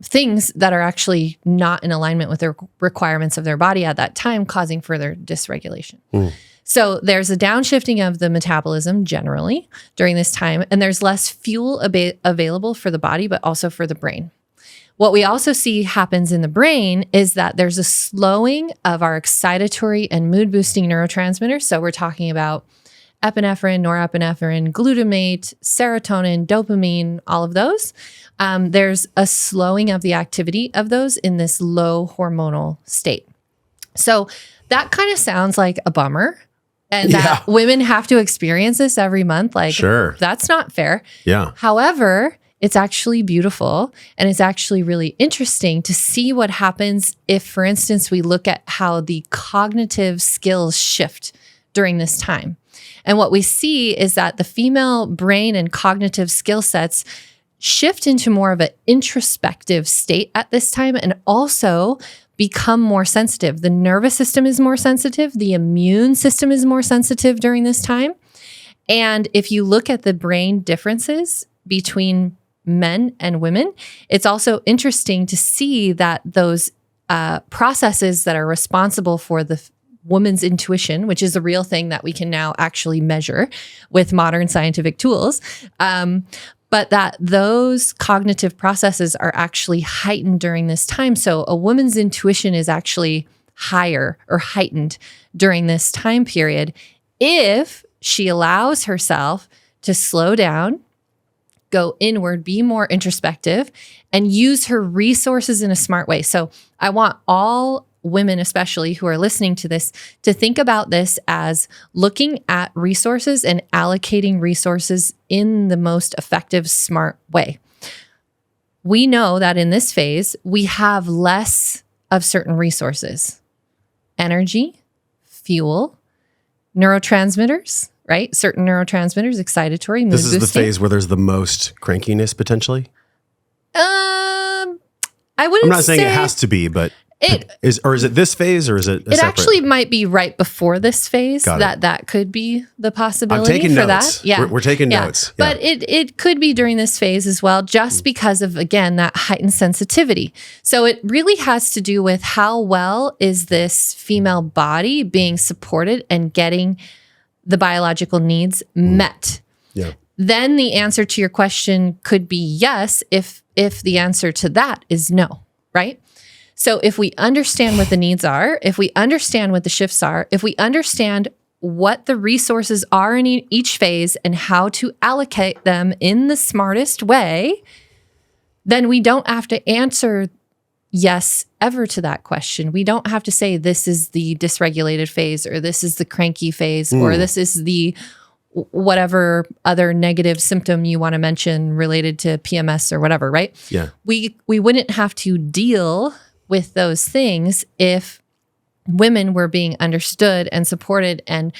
things that are actually not in alignment with the requirements of their body at that time, causing further dysregulation. So there's a downshifting of the metabolism generally during this time, and there's less fuel available for the body, but also for the brain. What we also see happens in the brain is that there's a slowing of our excitatory and mood-boosting neurotransmitters. So we're talking about epinephrine, norepinephrine, glutamate, serotonin, dopamine, all of those. There's a slowing of the activity of those in this low hormonal state. So that kind of sounds like a bummer. And that women have to experience this every month. Like, sure, that's not fair. Yeah. However, it's actually beautiful, and it's actually really interesting to see what happens if, for instance, we look at how the cognitive skills shift during this time. And what we see is that the female brain and cognitive skill sets shift into more of an introspective state at this time, and also become more sensitive. The nervous system is more sensitive. The immune system is more sensitive during this time. And if you look at the brain differences between men and women, it's also interesting to see that those processes that are responsible for the woman's intuition, which is a real thing that we can now actually measure with modern scientific tools, but that those cognitive processes are actually heightened during this time. So a woman's intuition is actually higher or heightened during this time period if she allows herself to slow down, go inward, be more introspective, and use her resources in a smart way. So I want all women, especially who are listening to this, to think about this as looking at resources and allocating resources in the most effective, smart way. We know that in this phase, we have less of certain resources: energy, fuel, neurotransmitters, right? Certain neurotransmitters, excitatory, mood boosting. This is the phase where there's the most crankiness potentially? I wouldn't say... I'm not saying it has to be, but... Is it this phase, or is it It actually might be right before this phase that could be the possibility. I'm taking for notes. That. Yeah. We're taking notes. Yeah. But it could be during this phase as well, just because of, again, that heightened sensitivity. So it really has to do with how well is this female body being supported and getting the biological needs met. Yeah. Then the answer to your question could be yes, if the answer to that is no, right? So if we understand what the needs are, if we understand what the shifts are, if we understand what the resources are in each phase and how to allocate them in the smartest way, then we don't have to answer yes ever to that question. We don't have to say this is the dysregulated phase, or this is the cranky phase, or this is the whatever other negative symptom you want to mention related to PMS or whatever, right? Yeah. We wouldn't have to deal with those things if women were being understood and supported and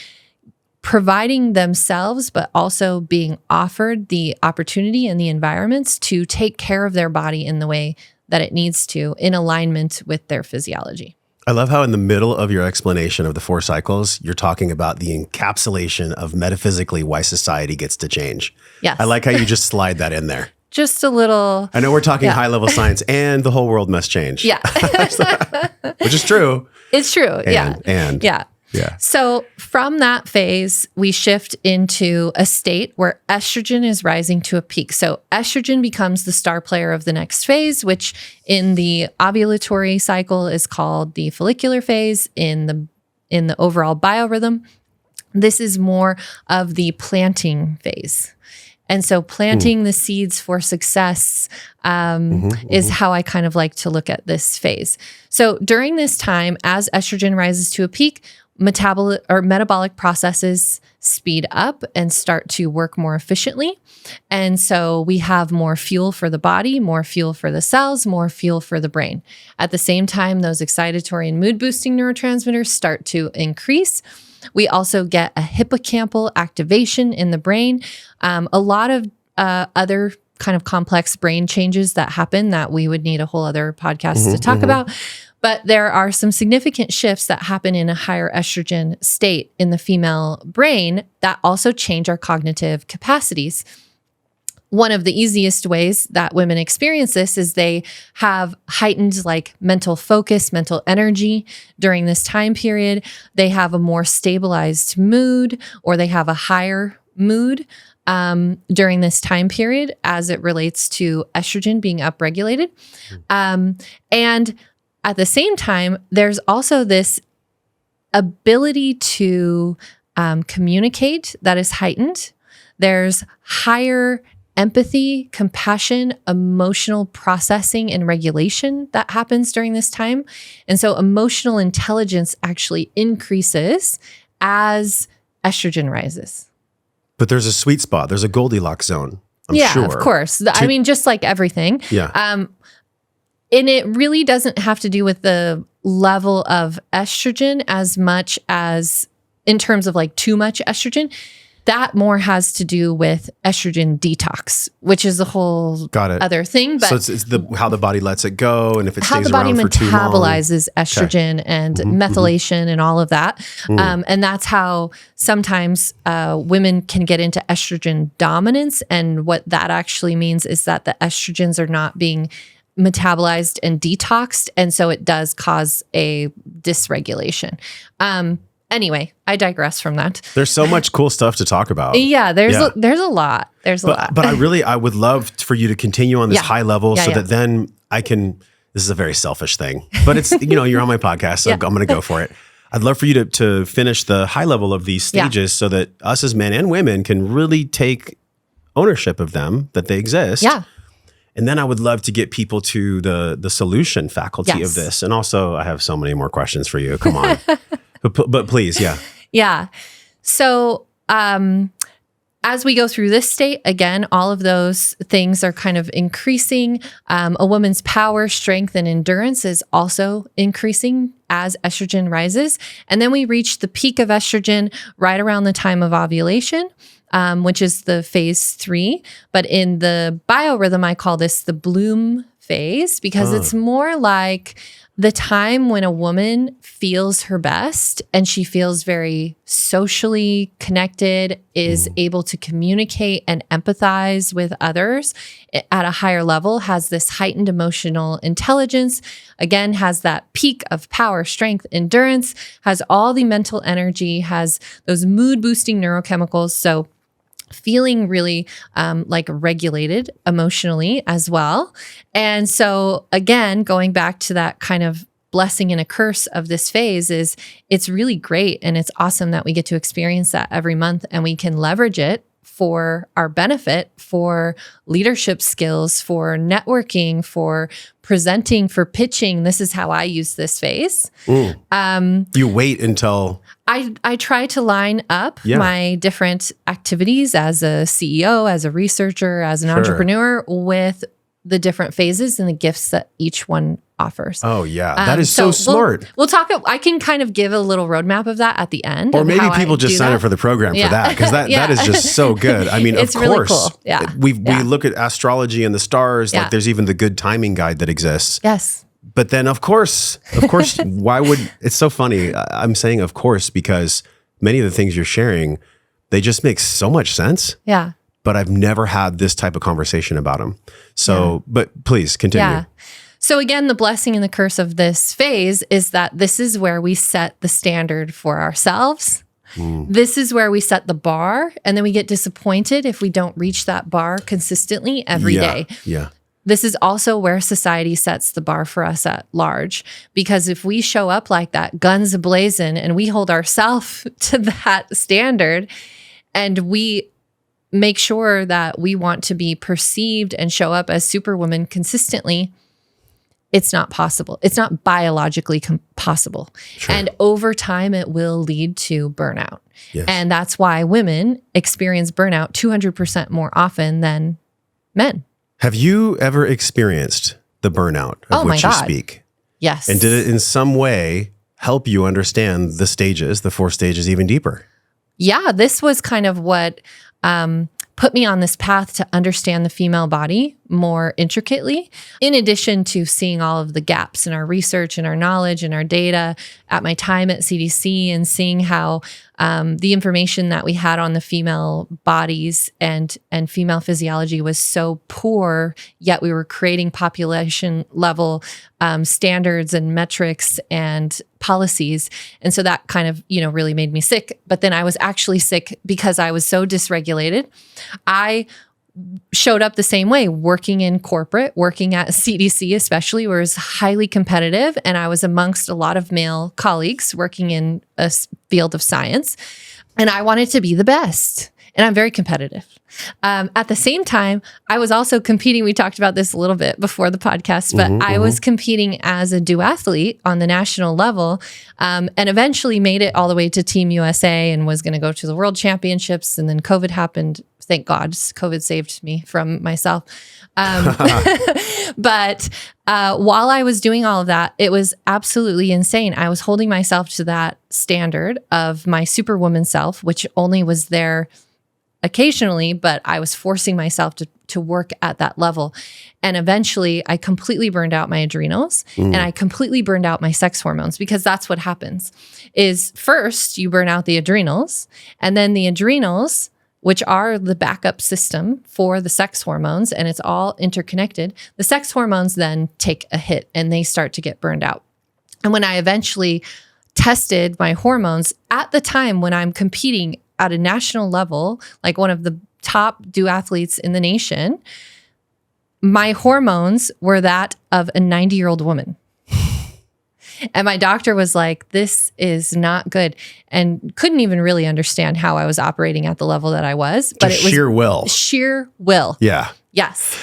providing themselves, but also being offered the opportunity and the environments to take care of their body in the way that it needs to, in alignment with their physiology. I love how in the middle of your explanation of the 4 cycles, you're talking about the encapsulation of metaphysically why society gets to change. Yes. I like how you just slide that in there. Just a little. I know we're talking high level science, and the whole world must change. Yeah. Which is true. It's true. Yeah. So from that phase, we shift into a state where estrogen is rising to a peak. So estrogen becomes the star player of the next phase, which in the ovulatory cycle is called the follicular phase. In the overall biorhythm, this is more of the planting phase. And so planting the seeds for success is how I kind of like to look at this phase. So during this time, as estrogen rises to a peak, metabolic processes speed up and start to work more efficiently. And so we have more fuel for the body, more fuel for the cells, more fuel for the brain. At the same time, those excitatory and mood boosting neurotransmitters start to increase. We also get a hippocampal activation in the brain. A lot of other kind of complex brain changes that happen that we would need a whole other podcast to talk about. But there are some significant shifts that happen in a higher estrogen state in the female brain that also change our cognitive capacities. One of the easiest ways that women experience this is they have heightened like mental focus, mental energy during this time period. They have a more stabilized mood, or they have a higher mood during this time period as it relates to estrogen being upregulated. And at the same time, there's also this ability to communicate that is heightened. There's higher empathy, compassion, emotional processing, and regulation that happens during this time. And so emotional intelligence actually increases as estrogen rises. But there's a sweet spot. There's a Goldilocks zone. I'm sure. Of course. I mean, just like everything. Yeah. And it really doesn't have to do with the level of estrogen as much as in terms of like too much estrogen. That more has to do with estrogen detox, which is a whole other thing. But so it's how the body lets it go, and if it stays how the around body for too long. metabolizes estrogen and methylation and all of that. And that's how sometimes women can get into estrogen dominance. And what that actually means is that the estrogens are not being metabolized and detoxed. And so it does cause a dysregulation. Anyway, I digress from that. There's so much cool stuff to talk about. Yeah, there's a lot. There's a lot. But I would love for you to continue on this high level so that then I can, this is a very selfish thing, but it's, you're on my podcast, so I'm going to go for it. I'd love for you to finish the high level of these stages so that us as men and women can really take ownership of them, that they exist. Yeah. And then I would love to get people to the solution faculty of this. And also, I have so many more questions for you. Come on. But please, yeah. Yeah. So as we go through this state, again, all of those things are kind of increasing. A woman's power, strength, and endurance is also increasing as estrogen rises. And then we reach the peak of estrogen right around the time of ovulation, which is the phase 3. But in the biorhythm, I call this the bloom phase because it's more like the time when a woman feels her best and she feels very socially connected, is able to communicate and empathize with others at a higher level, has this heightened emotional intelligence, again, has that peak of power, strength, endurance, has all the mental energy, has those mood boosting neurochemicals. So feeling really like regulated emotionally as well. And so again, going back to that kind of blessing and a curse of this phase is it's really great. And it's awesome that we get to experience that every month and we can leverage it for our benefit, for leadership skills, for networking, for presenting, for pitching. This is how I use this phase. You wait until... I try to line up my different activities as a CEO, as a researcher, as an entrepreneur with the different phases and the gifts that each one offers. Oh, yeah. That is so smart. We'll talk. I can kind of give a little roadmap of that at the end. Or maybe people just sign up for the program for that because that is just so good. I mean, it's of course. Really cool. Yeah. We look at astrology and the stars. Like there's even the good timing guide that exists. Yes. But then, of course, why would, it's so funny. I'm saying, of course, because many of the things you're sharing, they just make so much sense. Yeah. But I've never had this type of conversation about them. So, but please continue. Yeah. So again, the blessing and the curse of this phase is that this is where we set the standard for ourselves. This is where we set the bar, and then we get disappointed if we don't reach that bar consistently every day. Yeah. This is also where society sets the bar for us at large, because if we show up like that, guns ablazing, and we hold ourselves to that standard, and we make sure that we want to be perceived and show up as superwoman consistently, it's not possible. It's not biologically possible. Sure. And over time, it will lead to burnout. Yes. And that's why women experience burnout 200% more often than men. Have you ever experienced the burnout of which you speak? Yes. And did it in some way help you understand the stages, the 4 stages, even deeper? Yeah, this was kind of what put me on this path to understand the female body more intricately, in addition to seeing all of the gaps in our research and our knowledge and our data at my time at CDC, and seeing how the information that we had on the female bodies and female physiology was so poor, yet we were creating population level standards and metrics and policies. And so that kind of, really made me sick. But then I was actually sick because I was so dysregulated. I showed up the same way, working in corporate, working at CDC especially, where it's highly competitive. And I was amongst a lot of male colleagues working in a field of science. And I wanted to be the best. And I'm very competitive. At the same time, I was also competing. We talked about this a little bit before the podcast, but I was competing as a duathlete on the national level, and eventually made it all the way to Team USA and was going to go to the World Championships. And then COVID happened. Thank God, COVID saved me from myself. But while I was doing all of that, it was absolutely insane. I was holding myself to that standard of my superwoman self, which only was there occasionally, but I was forcing myself to work at that level. And eventually I completely burned out my adrenals and I completely burned out my sex hormones, because that's what happens is first you burn out the adrenals, and then the adrenals, which are the backup system for the sex hormones, and it's all interconnected. The sex hormones then take a hit and they start to get burned out. And when I eventually tested my hormones at the time when I'm competing at a national level, like one of the top duathletes in the nation, my hormones were that of a 90-year-old woman. And my doctor was like, this is not good, and couldn't even really understand how I was operating at the level that I was. But it was sheer will. Sheer will. Yeah. Yes.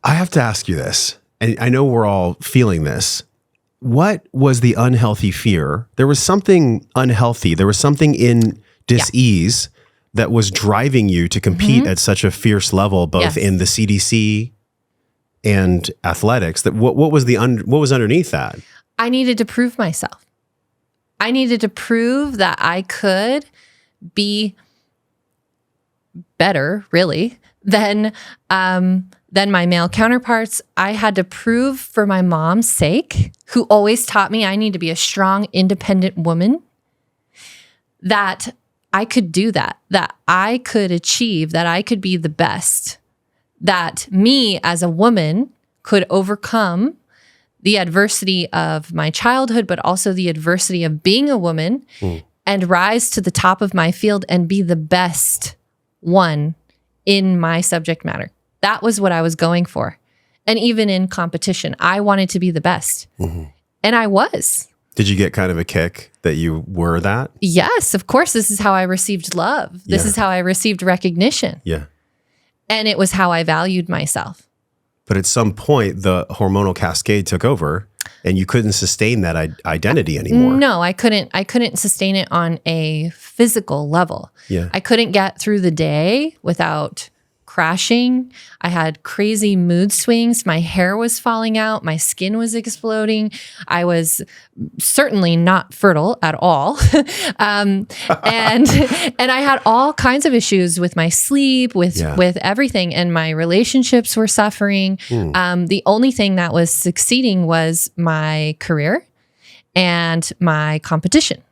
I have to ask you this, and I know we're all feeling this. What was the unhealthy fear? There was something unhealthy. There was something in dis-ease that was driving you to compete at such a fierce level, both in the CDC and athletics. That what was underneath that? I needed to prove myself. I needed to prove that I could be better, really, than my male counterparts. I had to prove for my mom's sake, who always taught me I need to be a strong, independent woman, that I could do that I could achieve, that I could be the best, that me as a woman could overcome the adversity of my childhood, but also the adversity of being a woman and rise to the top of my field and be the best one in my subject matter. That was what I was going for. And even in competition, I wanted to be the best. And I was. Did you get kind of a kick that you were that? Yes, of course. This is how I received love. This is how I received recognition. Yeah. And it was how I valued myself. But at some point, the hormonal cascade took over and you couldn't sustain that identity anymore. No, I couldn't sustain it on a physical level. Yeah. I couldn't get through the day without crashing. I had crazy mood swings. My hair was falling out. My skin was exploding. I was certainly not fertile at all. And I had all kinds of issues with my sleep, with everything. And my relationships were suffering. The only thing that was succeeding was my career and my competition.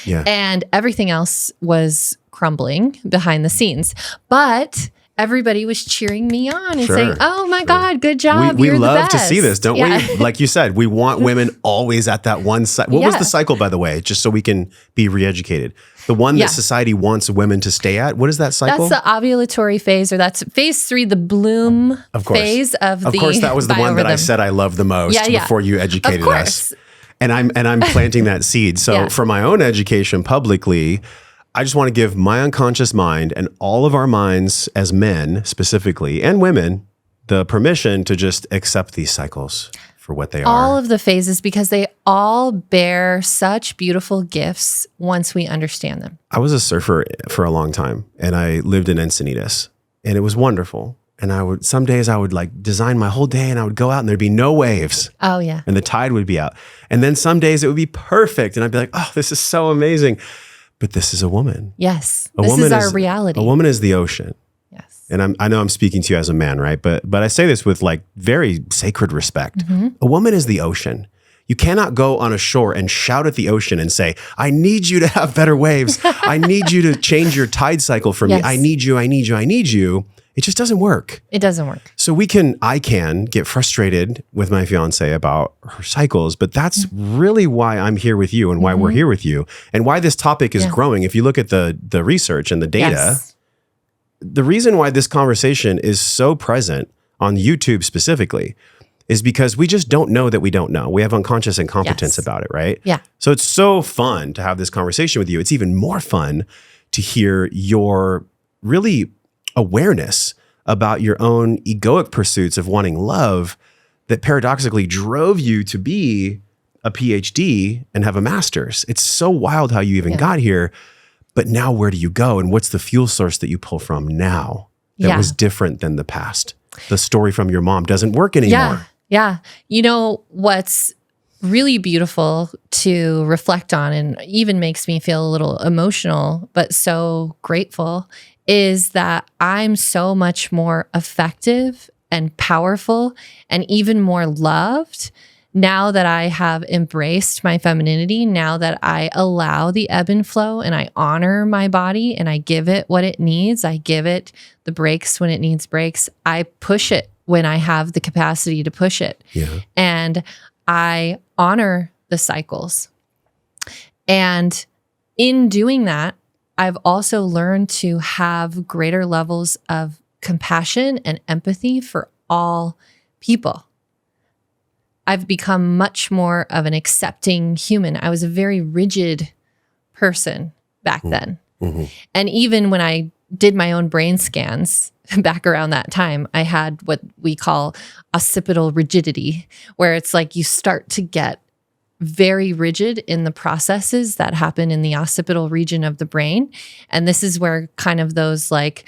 Yeah. And everything else was crumbling behind the scenes. But everybody was cheering me on and saying, oh my God, good job. We You're love the best. to see this, don't we? Like you said, we want women always at that one side. What was the cycle, by the way, just so we can be re-educated? The one that society wants women to stay at? What is that cycle? That's the ovulatory phase, or that's phase 3, the bloom phase of the. Of course, that was the one that I said I love the most before you educated us. And I'm planting that seed. So for my own education publicly, I just want to give my unconscious mind and all of our minds as men specifically, and women, the permission to just accept these cycles for what they are. All of the phases, because they all bear such beautiful gifts once we understand them. I was a surfer for a long time, and I lived in Encinitas, and it was wonderful. And some days I would like design my whole day and I would go out and there'd be no waves. Oh yeah. And the tide would be out. And then some days it would be perfect. And I'd be like, oh, this is so amazing. But this is a woman. Yes. This is our reality. A woman is the ocean. Yes. And I know I'm speaking to you as a man, right? But I say this with like very sacred respect. A woman is the ocean. You cannot go on a shore and shout at the ocean and say, I need you to have better waves. I need you to change your tide cycle for me. I need you, I need you, I need you. It just doesn't work. It doesn't work. So I can get frustrated with my fiance about her cycles, but that's really why I'm here with you and why we're here with you and why this topic is growing. If you look at the research and the data, the reason why this conversation is so present on YouTube specifically is because we just don't know that we don't know. We have unconscious incompetence about it, right? Yeah. So it's so fun to have this conversation with you. It's even more fun to hear your really awareness about your own egoic pursuits of wanting love that paradoxically drove you to be a PhD and have a master's. It's so wild how you even got here. But now where do you go? And what's the fuel source that you pull from now that was different than the past? The story from your mom doesn't work anymore. Yeah. You know, what's really beautiful to reflect on and even makes me feel a little emotional, but so grateful, is that I'm so much more effective and powerful and even more loved now that I have embraced my femininity, now that I allow the ebb and flow and I honor my body and I give it what it needs. I give it the breaks when it needs breaks. I push it when I have the capacity to push it. Yeah. And I honor the cycles. And in doing that, I've also learned to have greater levels of compassion and empathy for all people. I've become much more of an accepting human. I was a very rigid person back then. Mm-hmm. And even when I did my own brain scans back around that time, I had what we call occipital rigidity, where it's like you start to get very rigid in the processes that happen in the occipital region of the brain. And this is where kind of those like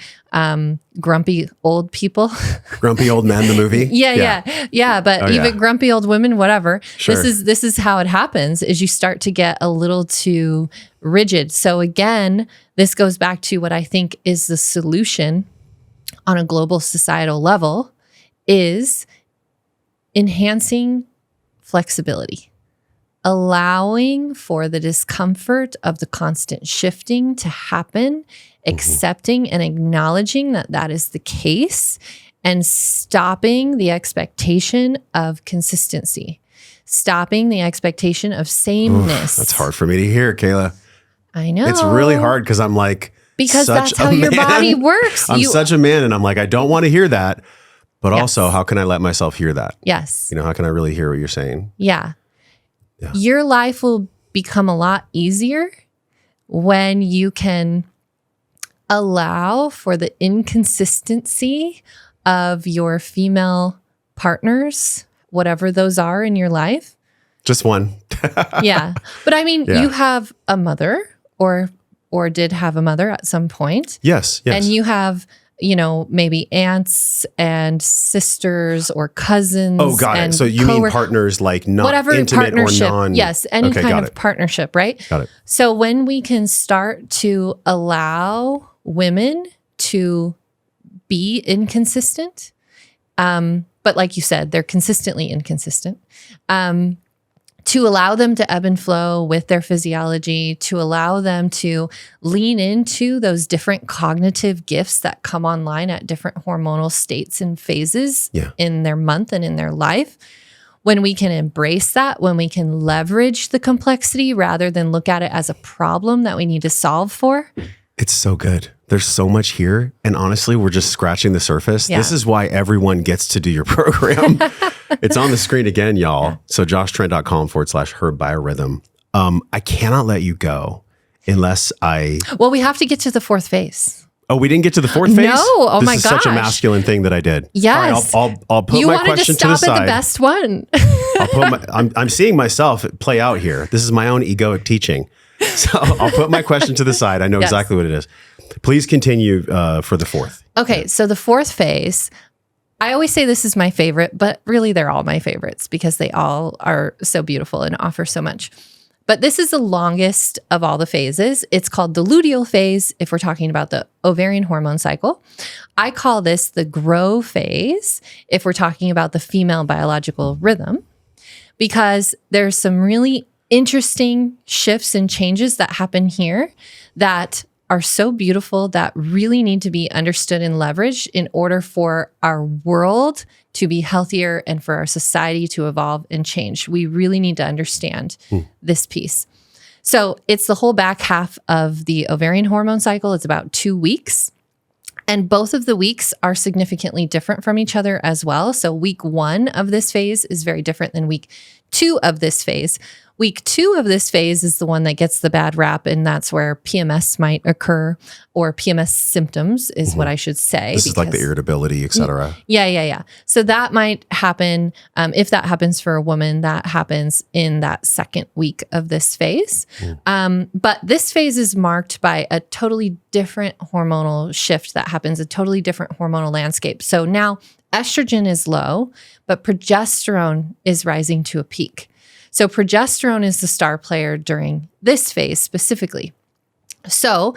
grumpy old people. Grumpy Old Men, the movie? Yeah. But even grumpy old women, whatever. Sure. This is how it happens, is you start to get a little too rigid. So again, this goes back to what I think is the solution on a global societal level, is enhancing flexibility. Allowing for the discomfort of the constant shifting to happen, accepting and acknowledging that that is the case, and stopping the expectation of consistency, stopping the expectation of sameness. That's hard for me to hear, Kayla. I know. It's really hard because I'm like, because that's how your body works. I'm such a man, and I'm like, I don't want to hear that. But Yes. also, how can I let myself hear that? Yes. How can I really hear what you're saying? Yeah. Yeah. Your life will become a lot easier when you can allow for the inconsistency of your female partners, whatever those are in your life. Just one. Yeah. But I mean, you have a mother or did have a mother at some point. Yes. And you have, maybe aunts and sisters or cousins. Oh, got it. So you mean partners, like not whatever intimate or non. Yes, any kind of partnership, right? Got it. So when we can start to allow women to be inconsistent, but like you said, they're consistently inconsistent, to allow them to ebb and flow with their physiology, to allow them to lean into those different cognitive gifts that come online at different hormonal states and phases in their month and in their life. When we can embrace that, when we can leverage the complexity rather than look at it as a problem that we need to solve for. It's so good. There's so much here. And honestly, we're just scratching the surface. Yeah. This is why everyone gets to do your program. It's on the screen again, y'all. Yeah. So joshtrent.com/herbiorhythm. I cannot let you go unless Well, we have to get to the fourth phase. Oh, we didn't get to the fourth phase? No. Oh my gosh. This is such a masculine thing that I did. Yes. All right, I'll put my question to the side. You wanted to stop at the best one. I'm seeing myself play out here. This is my own egoic teaching. So I'll put my question to the side. I know exactly what it is. Please continue for the fourth. Okay. So the fourth phase, I always say this is my favorite, but really they're all my favorites because they all are so beautiful and offer so much. But this is the longest of all the phases. It's called the luteal phase if we're talking about the ovarian hormone cycle. I call this the grow phase if we're talking about the female biological rhythm, because there's some really interesting shifts and changes that happen here that are so beautiful that really need to be understood and leveraged in order for our world to be healthier and for our society to evolve and change. We really need to understand this piece. So it's the whole back half of the ovarian hormone cycle. It's about 2 weeks. And both of the weeks are significantly different from each other as well. So week 1 of this phase is very different than week 2 of this phase. Week 2 of this phase is the one that gets the bad rap, and that's where PMS might occur, or PMS symptoms is what I should say. This is like the irritability, et cetera. Yeah. So that might happen. If that happens for a woman, that happens in that second week of this phase. But this phase is marked by a totally different hormonal shift that happens, a totally different hormonal landscape. So now estrogen is low, but progesterone is rising to a peak. So progesterone is the star player during this phase specifically. So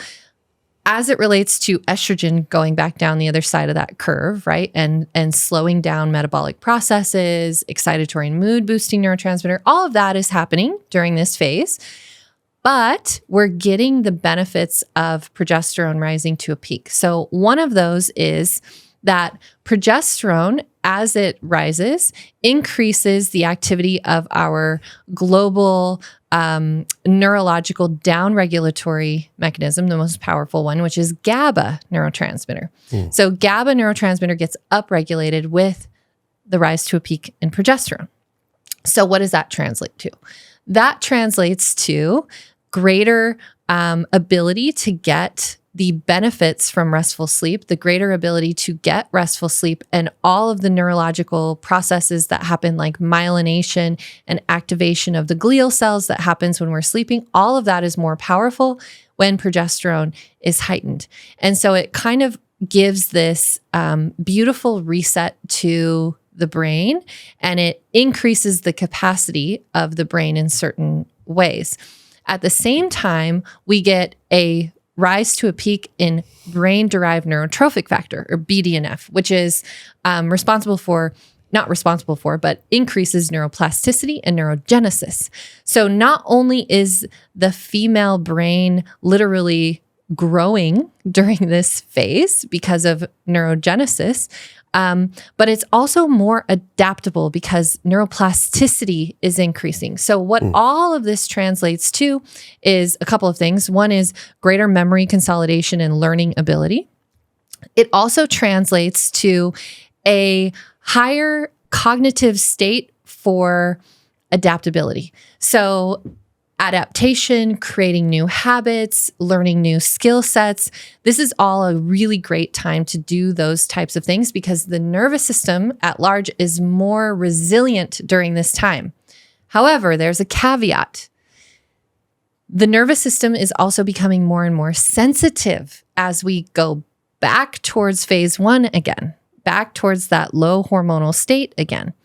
as it relates to estrogen going back down the other side of that curve, right? And slowing down metabolic processes, excitatory and mood boosting neurotransmitter, all of that is happening during this phase. But we're getting the benefits of progesterone rising to a peak. So one of those is that progesterone, as it rises, increases the activity of our global neurological downregulatory mechanism, the most powerful one, which is GABA neurotransmitter. So GABA neurotransmitter gets upregulated with the rise to a peak in progesterone. So what does that translate to? That translates to greater ability to get the benefits from restful sleep, the greater ability to get restful sleep, and all of the neurological processes that happen, like myelination and activation of the glial cells that happens when we're sleeping, all of that is more powerful when progesterone is heightened. And so it kind of gives this beautiful reset to the brain, and it increases the capacity of the brain in certain ways. At the same time, we get a rise to a peak in brain-derived neurotrophic factor, or BDNF, which is not responsible for, but increases neuroplasticity and neurogenesis. So not only is the female brain literally growing during this phase because of neurogenesis, but it's also more adaptable because neuroplasticity is increasing. So what all of this translates to is a couple of things. One is greater memory consolidation and learning ability. It also translates to a higher cognitive state for adaptability. So adaptation, creating new habits, learning new skill sets. This is all a really great time to do those types of things because the nervous system at large is more resilient during this time. However, there's a caveat. The nervous system is also becoming more and more sensitive as we go back towards phase 1 again, back towards that low hormonal state again.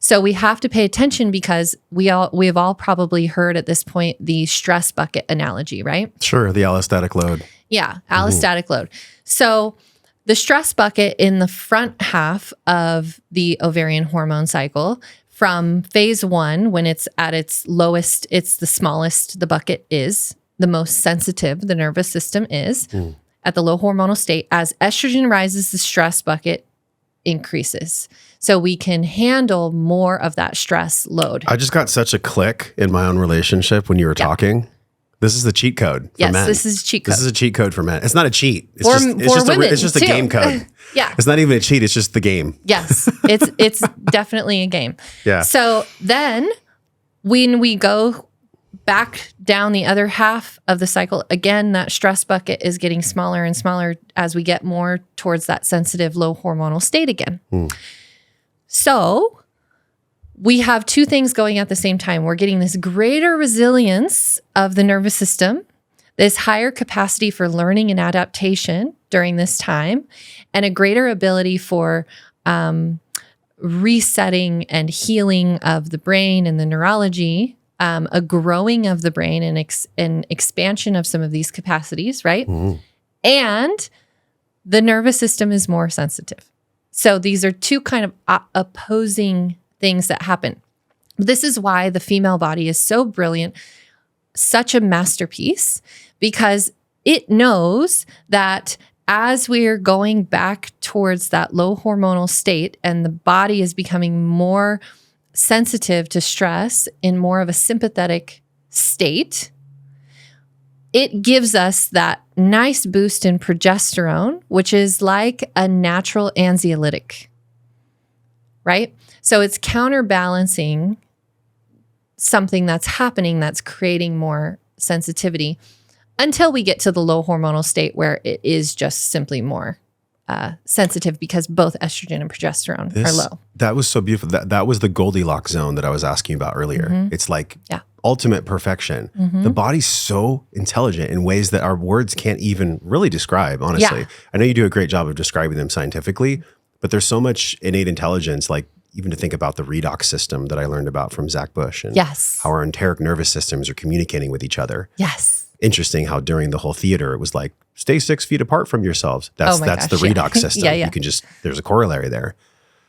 So we have to pay attention because we have all probably heard at this point the stress bucket analogy, right? Sure, the allostatic load. Yeah, allostatic load. So the stress bucket in the front half of the ovarian hormone cycle, from phase 1, when it's at its lowest, it's the smallest the bucket is, the most sensitive the nervous system is, at the low hormonal state. As estrogen rises, the stress bucket increases. So we can handle more of that stress load. I just got such a click in my own relationship when you were talking. This is the cheat code for men. Yes, this is cheat code. This is a cheat code for men. It's not a cheat. It's just a too. game code. Yeah. It's not even a cheat. It's just the game. Yes, it's definitely a game. Yeah. So then when we go back down the other half of the cycle, again, that stress bucket is getting smaller and smaller as we get more towards that sensitive low hormonal state again. So we have two things going at the same time. We're getting this greater resilience of the nervous system, this higher capacity for learning and adaptation during this time, and a greater ability for resetting and healing of the brain and the neurology, a growing of the brain and expansion of some of these capacities, right? And the nervous system is more sensitive. So these are two kind of opposing things that happen. This is why the female body is so brilliant, such a masterpiece, because it knows that as we're going back towards that low hormonal state and the body is becoming more sensitive to stress in more of a sympathetic state, it gives us that nice boost in progesterone, which is like a natural anxiolytic, right? So it's counterbalancing something that's happening that's creating more sensitivity until we get to the low hormonal state where it is just simply more sensitive because both estrogen and progesterone are low. That was so beautiful. That was the Goldilocks zone that I was asking about earlier. It's like ultimate perfection. The body's so intelligent in ways that our words can't even really describe, honestly. I know you do a great job of describing them scientifically, but there's so much innate intelligence, like even to think about the redox system that I learned about from Zach Bush and how our enteric nervous systems are communicating with each other. Interesting how during the whole theater, it was like, stay 6 feet apart from yourselves. That's the redox system. You can just, there's a corollary there.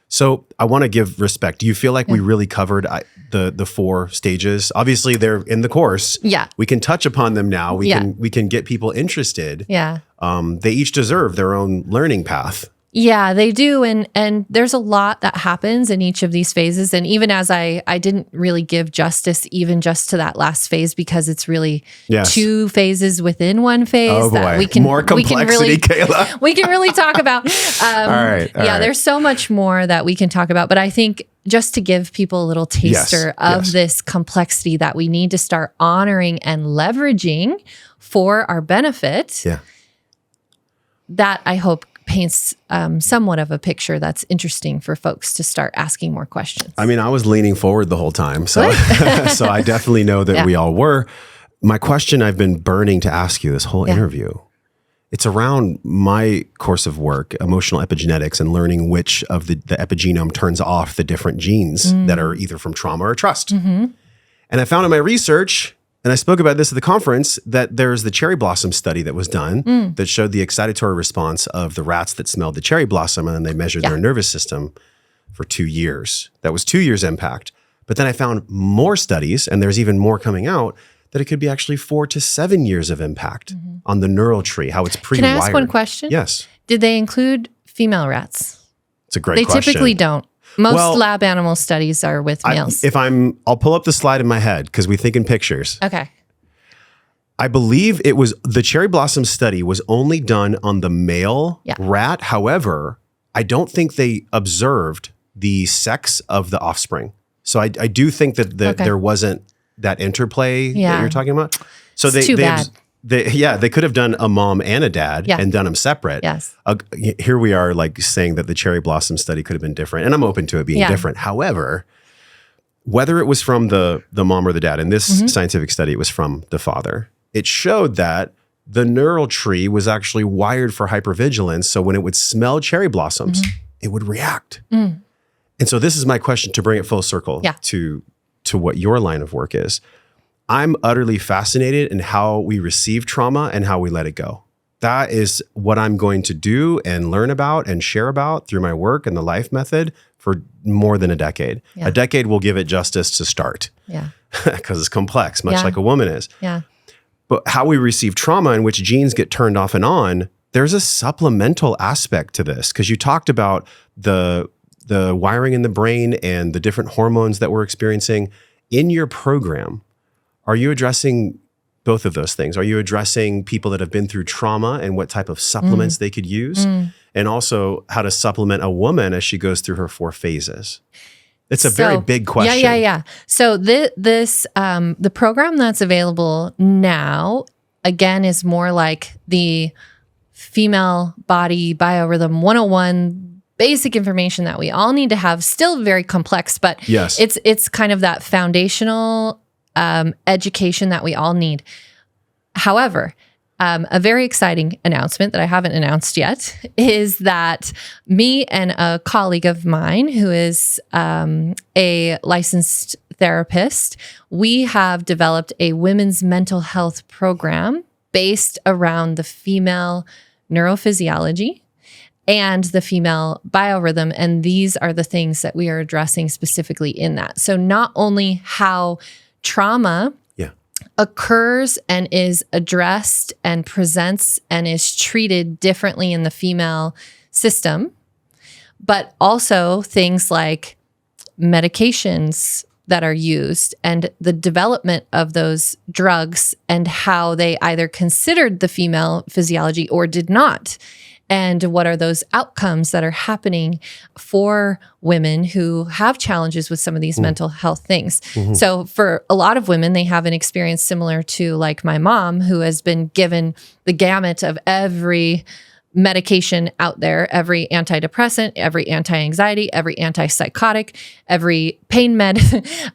So I want to give respect. Do you feel like we really covered the 4 stages? Obviously they're in the course. We can touch upon them now. We can get people interested. They each deserve their own learning path. Yeah, they do. And there's a lot that happens in each of these phases. And even as I didn't really give justice even just to that last phase because it's really 2 phases within one phase that we can more complexity, Kayla. We can really talk about. All right. There's so much more that we can talk about. But I think just to give people a little taster of this complexity that we need to start honoring and leveraging for our benefit, that I hope paints somewhat of a picture that's interesting for folks to start asking more questions. I mean, I was leaning forward the whole time. So, so I definitely know that we all were. My question I've been burning to ask you this whole interview, it's around my course of work, emotional epigenetics, and learning which of the epigenome turns off the different genes that are either from trauma or trust. And I found in my research, and I spoke about this at the conference, that there's the cherry blossom study that was done that showed the excitatory response of the rats that smelled the cherry blossom, and then they measured their nervous system for 2 years. That was 2 years impact. But then I found more studies, and there's even more coming out, that it could be actually 4 to 7 years of impact on the neural tree, how it's pre-wired. Can I ask one question? Yes. Did they include female rats? It's a great question. They typically don't. Most lab animal studies are with males. I'll pull up the slide in my head because we think in pictures. Okay. I believe it was the cherry blossom study was only done on the male rat. However, I don't think they observed the sex of the offspring. So I do think that there wasn't that interplay that you're talking about. So it's too bad. They could have done a mom and a dad and done them separate. Here we are like saying that the cherry blossom study could have been different, and I'm open to it being different. However, whether it was from the mom or the dad, in this scientific study, it was from the father. It showed that the neural tree was actually wired for hypervigilance. So when it would smell cherry blossoms, it would react. And so this is my question to bring it full circle to what your line of work is. I'm utterly fascinated in how we receive trauma and how we let it go. That is what I'm going to do and learn about and share about through my work and the life method for more than a decade. A decade will give it justice to start. Because it's complex, much like a woman is. But how we receive trauma and which genes get turned off and on, there's a supplemental aspect to this. Because you talked about the wiring in the brain and the different hormones that we're experiencing in your program. Are you addressing both of those things? Are you addressing people that have been through trauma and what type of supplements they could use? And also how to supplement a woman as she goes through her 4 phases? It's a very big question. So the program that's available now, again, is more like the female body biorhythm 101 basic information that we all need to have. Still very complex, but it's kind of that foundational education that we all need. However, a very exciting announcement that I haven't announced yet is that me and a colleague of mine who is a licensed therapist, we have developed a women's mental health program based around the female neurophysiology and the female biorhythm. And these are the things that we are addressing specifically in that. So not only how trauma occurs and is addressed and presents and is treated differently in the female system, but also things like medications that are used and the development of those drugs and how they either considered the female physiology or did not. And what are those outcomes that are happening for women who have challenges with some of these mental health things? So for a lot of women, they have an experience similar to like my mom, who has been given the gamut of every medication out there, every antidepressant, every anti-anxiety, every antipsychotic, every pain med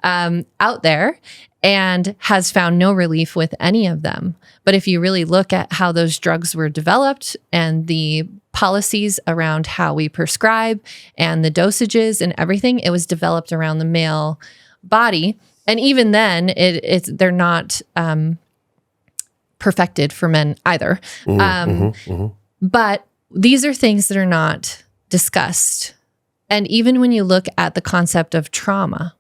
out there, and has found no relief with any of them. But if you really look at how those drugs were developed and the policies around how we prescribe and the dosages and everything, it was developed around the male body. And even then, they're not perfected for men either. But these are things that are not discussed. And even when you look at the concept of trauma,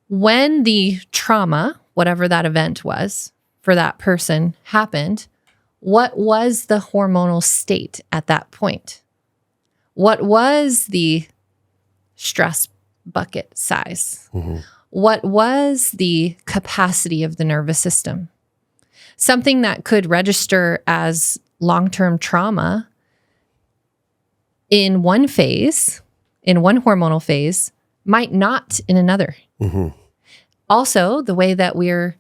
when the trauma, whatever that event was for that person, happened, what was the hormonal state at that point? What was the stress bucket size? What was the capacity of the nervous system? Something that could register as long-term trauma in one phase, in one hormonal phase, might not in another. Also, the way that we're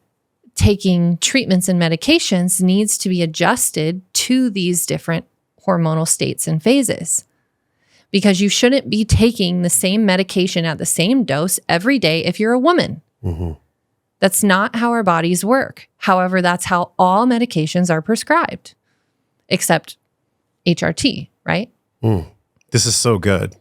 taking treatments and medications needs to be adjusted to these different hormonal states and phases. Because you shouldn't be taking the same medication at the same dose every day if you're a woman. That's not how our bodies work. However, that's how all medications are prescribed, except HRT, right? This is so good.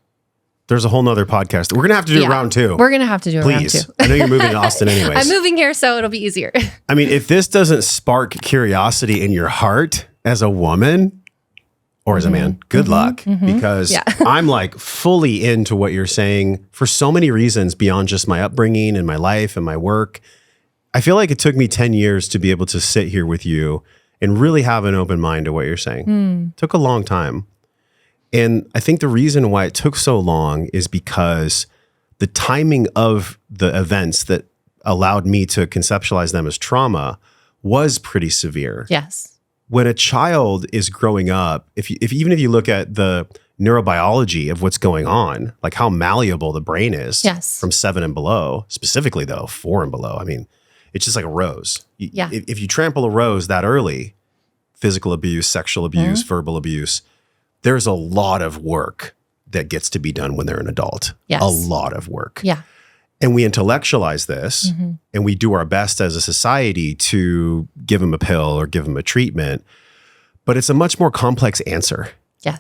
There's a whole nother podcast. We're going to have to do round two. We're going to have to do a round two. I know you're moving to Austin anyways. I'm moving here, so it'll be easier. I mean, if this doesn't spark curiosity in your heart as a woman or as a man, good luck. Because I'm like fully into what you're saying for so many reasons beyond just my upbringing and my life and my work. I feel like it took me 10 years to be able to sit here with you and really have an open mind to what you're saying. It took a long time. And I think the reason why it took so long is because the timing of the events that allowed me to conceptualize them as trauma was pretty severe. Yes. When a child is growing up, even if you look at the neurobiology of what's going on, like how malleable the brain is from 7 and below, specifically though, 4 and below. I mean, it's just like a rose. If you trample a rose that early, physical abuse, sexual abuse, verbal abuse, there's a lot of work that gets to be done when they're an adult. A lot of work. And we intellectualize this and we do our best as a society to give them a pill or give them a treatment, but it's a much more complex answer.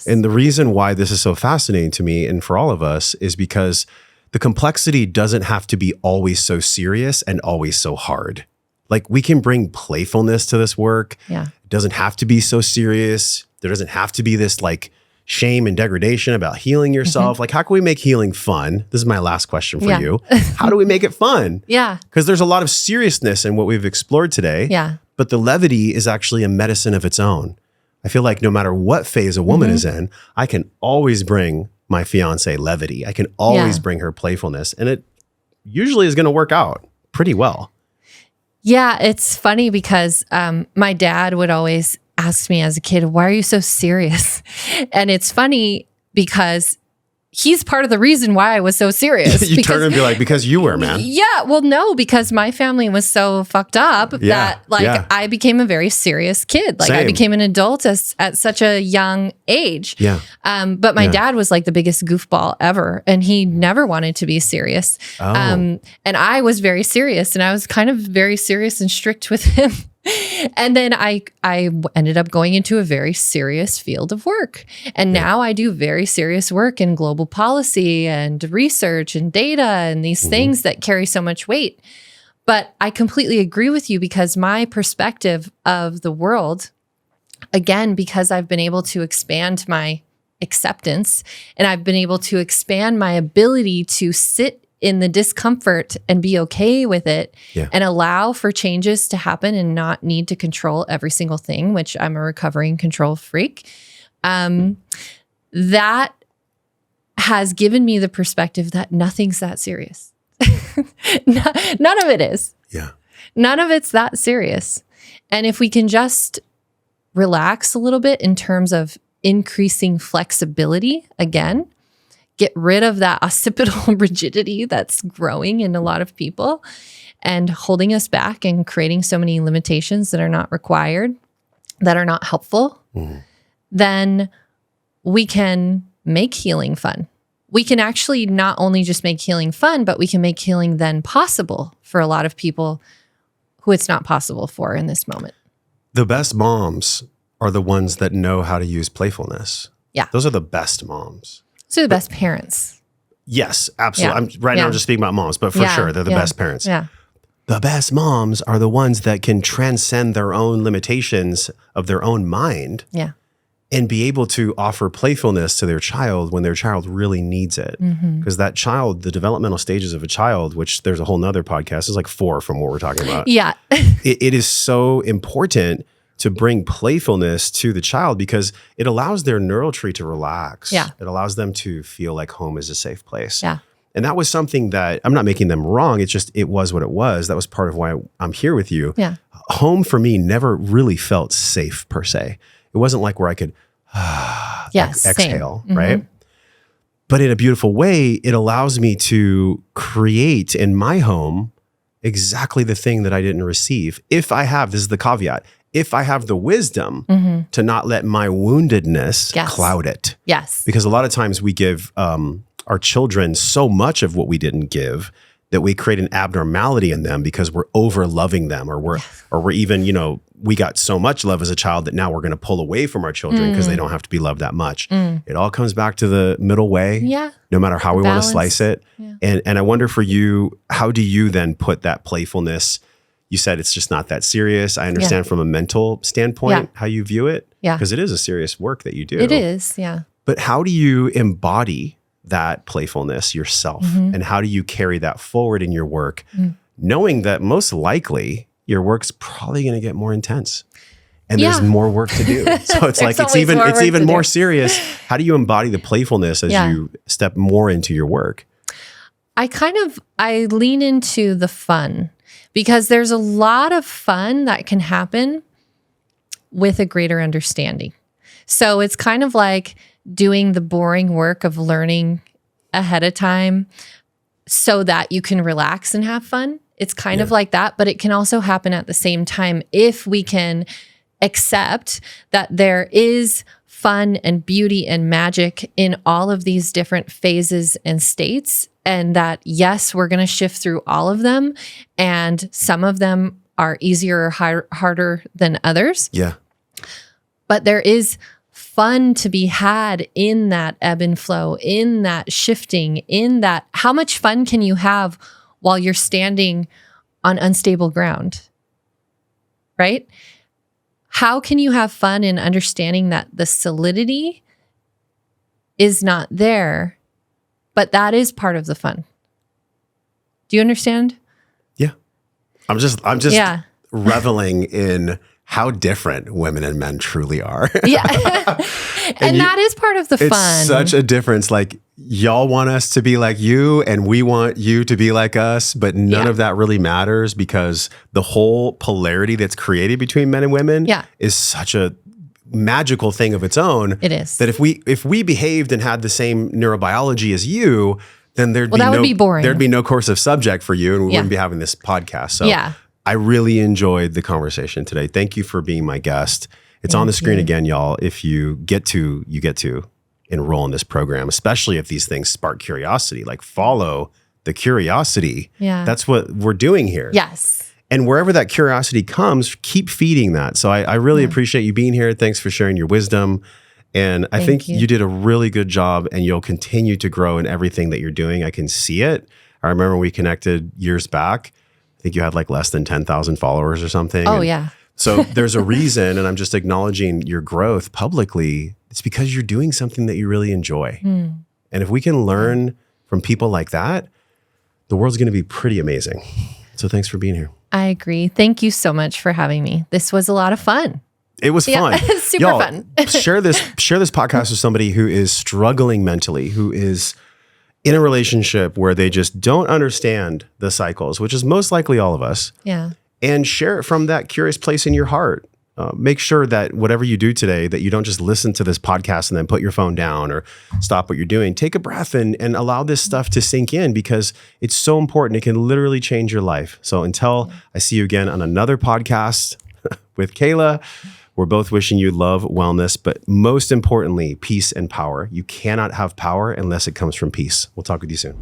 And the reason why this is so fascinating to me and for all of us is because the complexity doesn't have to be always so serious and always so hard. Like we can bring playfulness to this work. It doesn't have to be so serious. There doesn't have to be this like shame and degradation about healing yourself. Like how can we make healing fun? This is my last question for you. How do we make it fun? Because there's a lot of seriousness in what we've explored today. But the levity is actually a medicine of its own. I feel like no matter what phase a woman is in, I can always bring my fiance levity. I can always bring her playfulness. And it usually is going to work out pretty well. Yeah, it's funny because my dad would always ask me as a kid, why are you so serious? And it's funny because he's part of the reason why I was so serious. You turn and be like, because you were, man. Yeah, well, no, because my family was so fucked up that I became a very serious kid. Like I became an adult at such a young age. But my dad was like the biggest goofball ever, and he never wanted to be serious. And I was very serious, and I was kind of very serious and strict with him. And then I ended up going into a very serious field of work. And now I do very serious work in global policy and research and data and these things that carry so much weight. But I completely agree with you because my perspective of the world, again, because I've been able to expand my acceptance and I've been able to expand my ability to sit in the discomfort and be okay with it and allow for changes to happen and not need to control every single thing, which I'm a recovering control freak. That has given me the perspective that nothing's that serious. None of it is. Yeah. None of it's that serious. And if we can just relax a little bit in terms of increasing flexibility, again, get rid of that occipital rigidity that's growing in a lot of people and holding us back and creating so many limitations that are not required, that are not helpful, then we can make healing fun. We can actually not only just make healing fun, but we can make healing then possible for a lot of people who it's not possible for in this moment. The best moms are the ones that know how to use playfulness. Yeah. Those are the best moms. So the best parents. Yes, absolutely. Now I'm just speaking about moms, but for sure, they're the best parents. Yeah. The best moms are the ones that can transcend their own limitations of their own mind and be able to offer playfulness to their child when their child really needs it. Because that child, the developmental stages of a child, which there's a whole nother podcast, is like 4 from what we're talking about. Yeah. it is so important to bring playfulness to the child because it allows their neural tree to relax. Yeah. It allows them to feel like home is a safe place. Yeah. And that was something that, I'm not making them wrong. It's just, it was what it was. That was part of why I'm here with you. Yeah. Home for me never really felt safe per se. It wasn't like where I could exhale, right? But in a beautiful way, it allows me to create in my home exactly the thing that I didn't receive. If I have, this is the caveat, if I have the wisdom to not let my woundedness cloud it. Yes. Because a lot of times we give our children so much of what we didn't give that we create an abnormality in them because we're over loving them or we're even, we got so much love as a child that now we're going to pull away from our children because they don't have to be loved that much. It all comes back to the middle way, no matter how we want to slice it. Yeah. And I wonder for you, how do you then put that playfulness? You said it's just not that serious. I understand from a mental standpoint how you view it. Yeah. Because it is a serious work that you do. It is, yeah. But how do you embody that playfulness yourself? And how do you carry that forward in your work, knowing that most likely your work's probably going to get more intense and there's more work to do. So it's like, it's even more serious. How do you embody the playfulness as you step more into your work? I lean into the fun because there's a lot of fun that can happen with a greater understanding. So it's kind of like doing the boring work of learning ahead of time so that you can relax and have fun. It's kind of like that, but it can also happen at the same time if we can accept that there is fun and beauty and magic in all of these different phases and states, and that, yes, we're going to shift through all of them, and some of them are easier or harder than others. Yeah. But there is fun to be had in that ebb and flow, in that shifting, in that how much fun can you have while you're standing on unstable ground, right? How can you have fun in understanding that the solidity is not there, but that is part of the fun? Do you understand? Yeah. I'm just reveling in how different women and men truly are. Yeah. and that is part of the fun. It's such a difference. Like, y'all want us to be like you and we want you to be like us, but none of that really matters because the whole polarity that's created between men and women is such a magical thing of its own. It is. That if we behaved and had the same neurobiology as you, then would be boring. There'd be no course of subject for you and we wouldn't be having this podcast. So I really enjoyed the conversation today. Thank you for being my guest. It's on the screen again, y'all. If you get to enroll in this program, especially if these things spark curiosity, like follow the curiosity. Yeah. That's what we're doing here. Yes. And wherever that curiosity comes, keep feeding that. So I really appreciate you being here. Thanks for sharing your wisdom. And I think you did a really good job and you'll continue to grow in everything that you're doing. I can see it. I remember we connected years back. I think you had like less than 10,000 followers or something. Oh, yeah. So there's a reason, and I'm just acknowledging your growth publicly. It's because you're doing something that you really enjoy. And if we can learn from people like that, the world's going to be pretty amazing. So thanks for being here. I agree. Thank you so much for having me. This was a lot of fun. It was fun. Super fun. share this podcast with somebody who is struggling mentally, who is in a relationship where they just don't understand the cycles, which is most likely all of us. Yeah. And share it from that curious place in your heart. Make sure that whatever you do today, that you don't just listen to this podcast and then put your phone down or stop what you're doing. Take a breath and allow this stuff to sink in, because it's so important. It can literally change your life. So until I see you again on another podcast with Kayla, we're both wishing you love, wellness, but most importantly, peace and power. You cannot have power unless it comes from peace. We'll talk with you soon.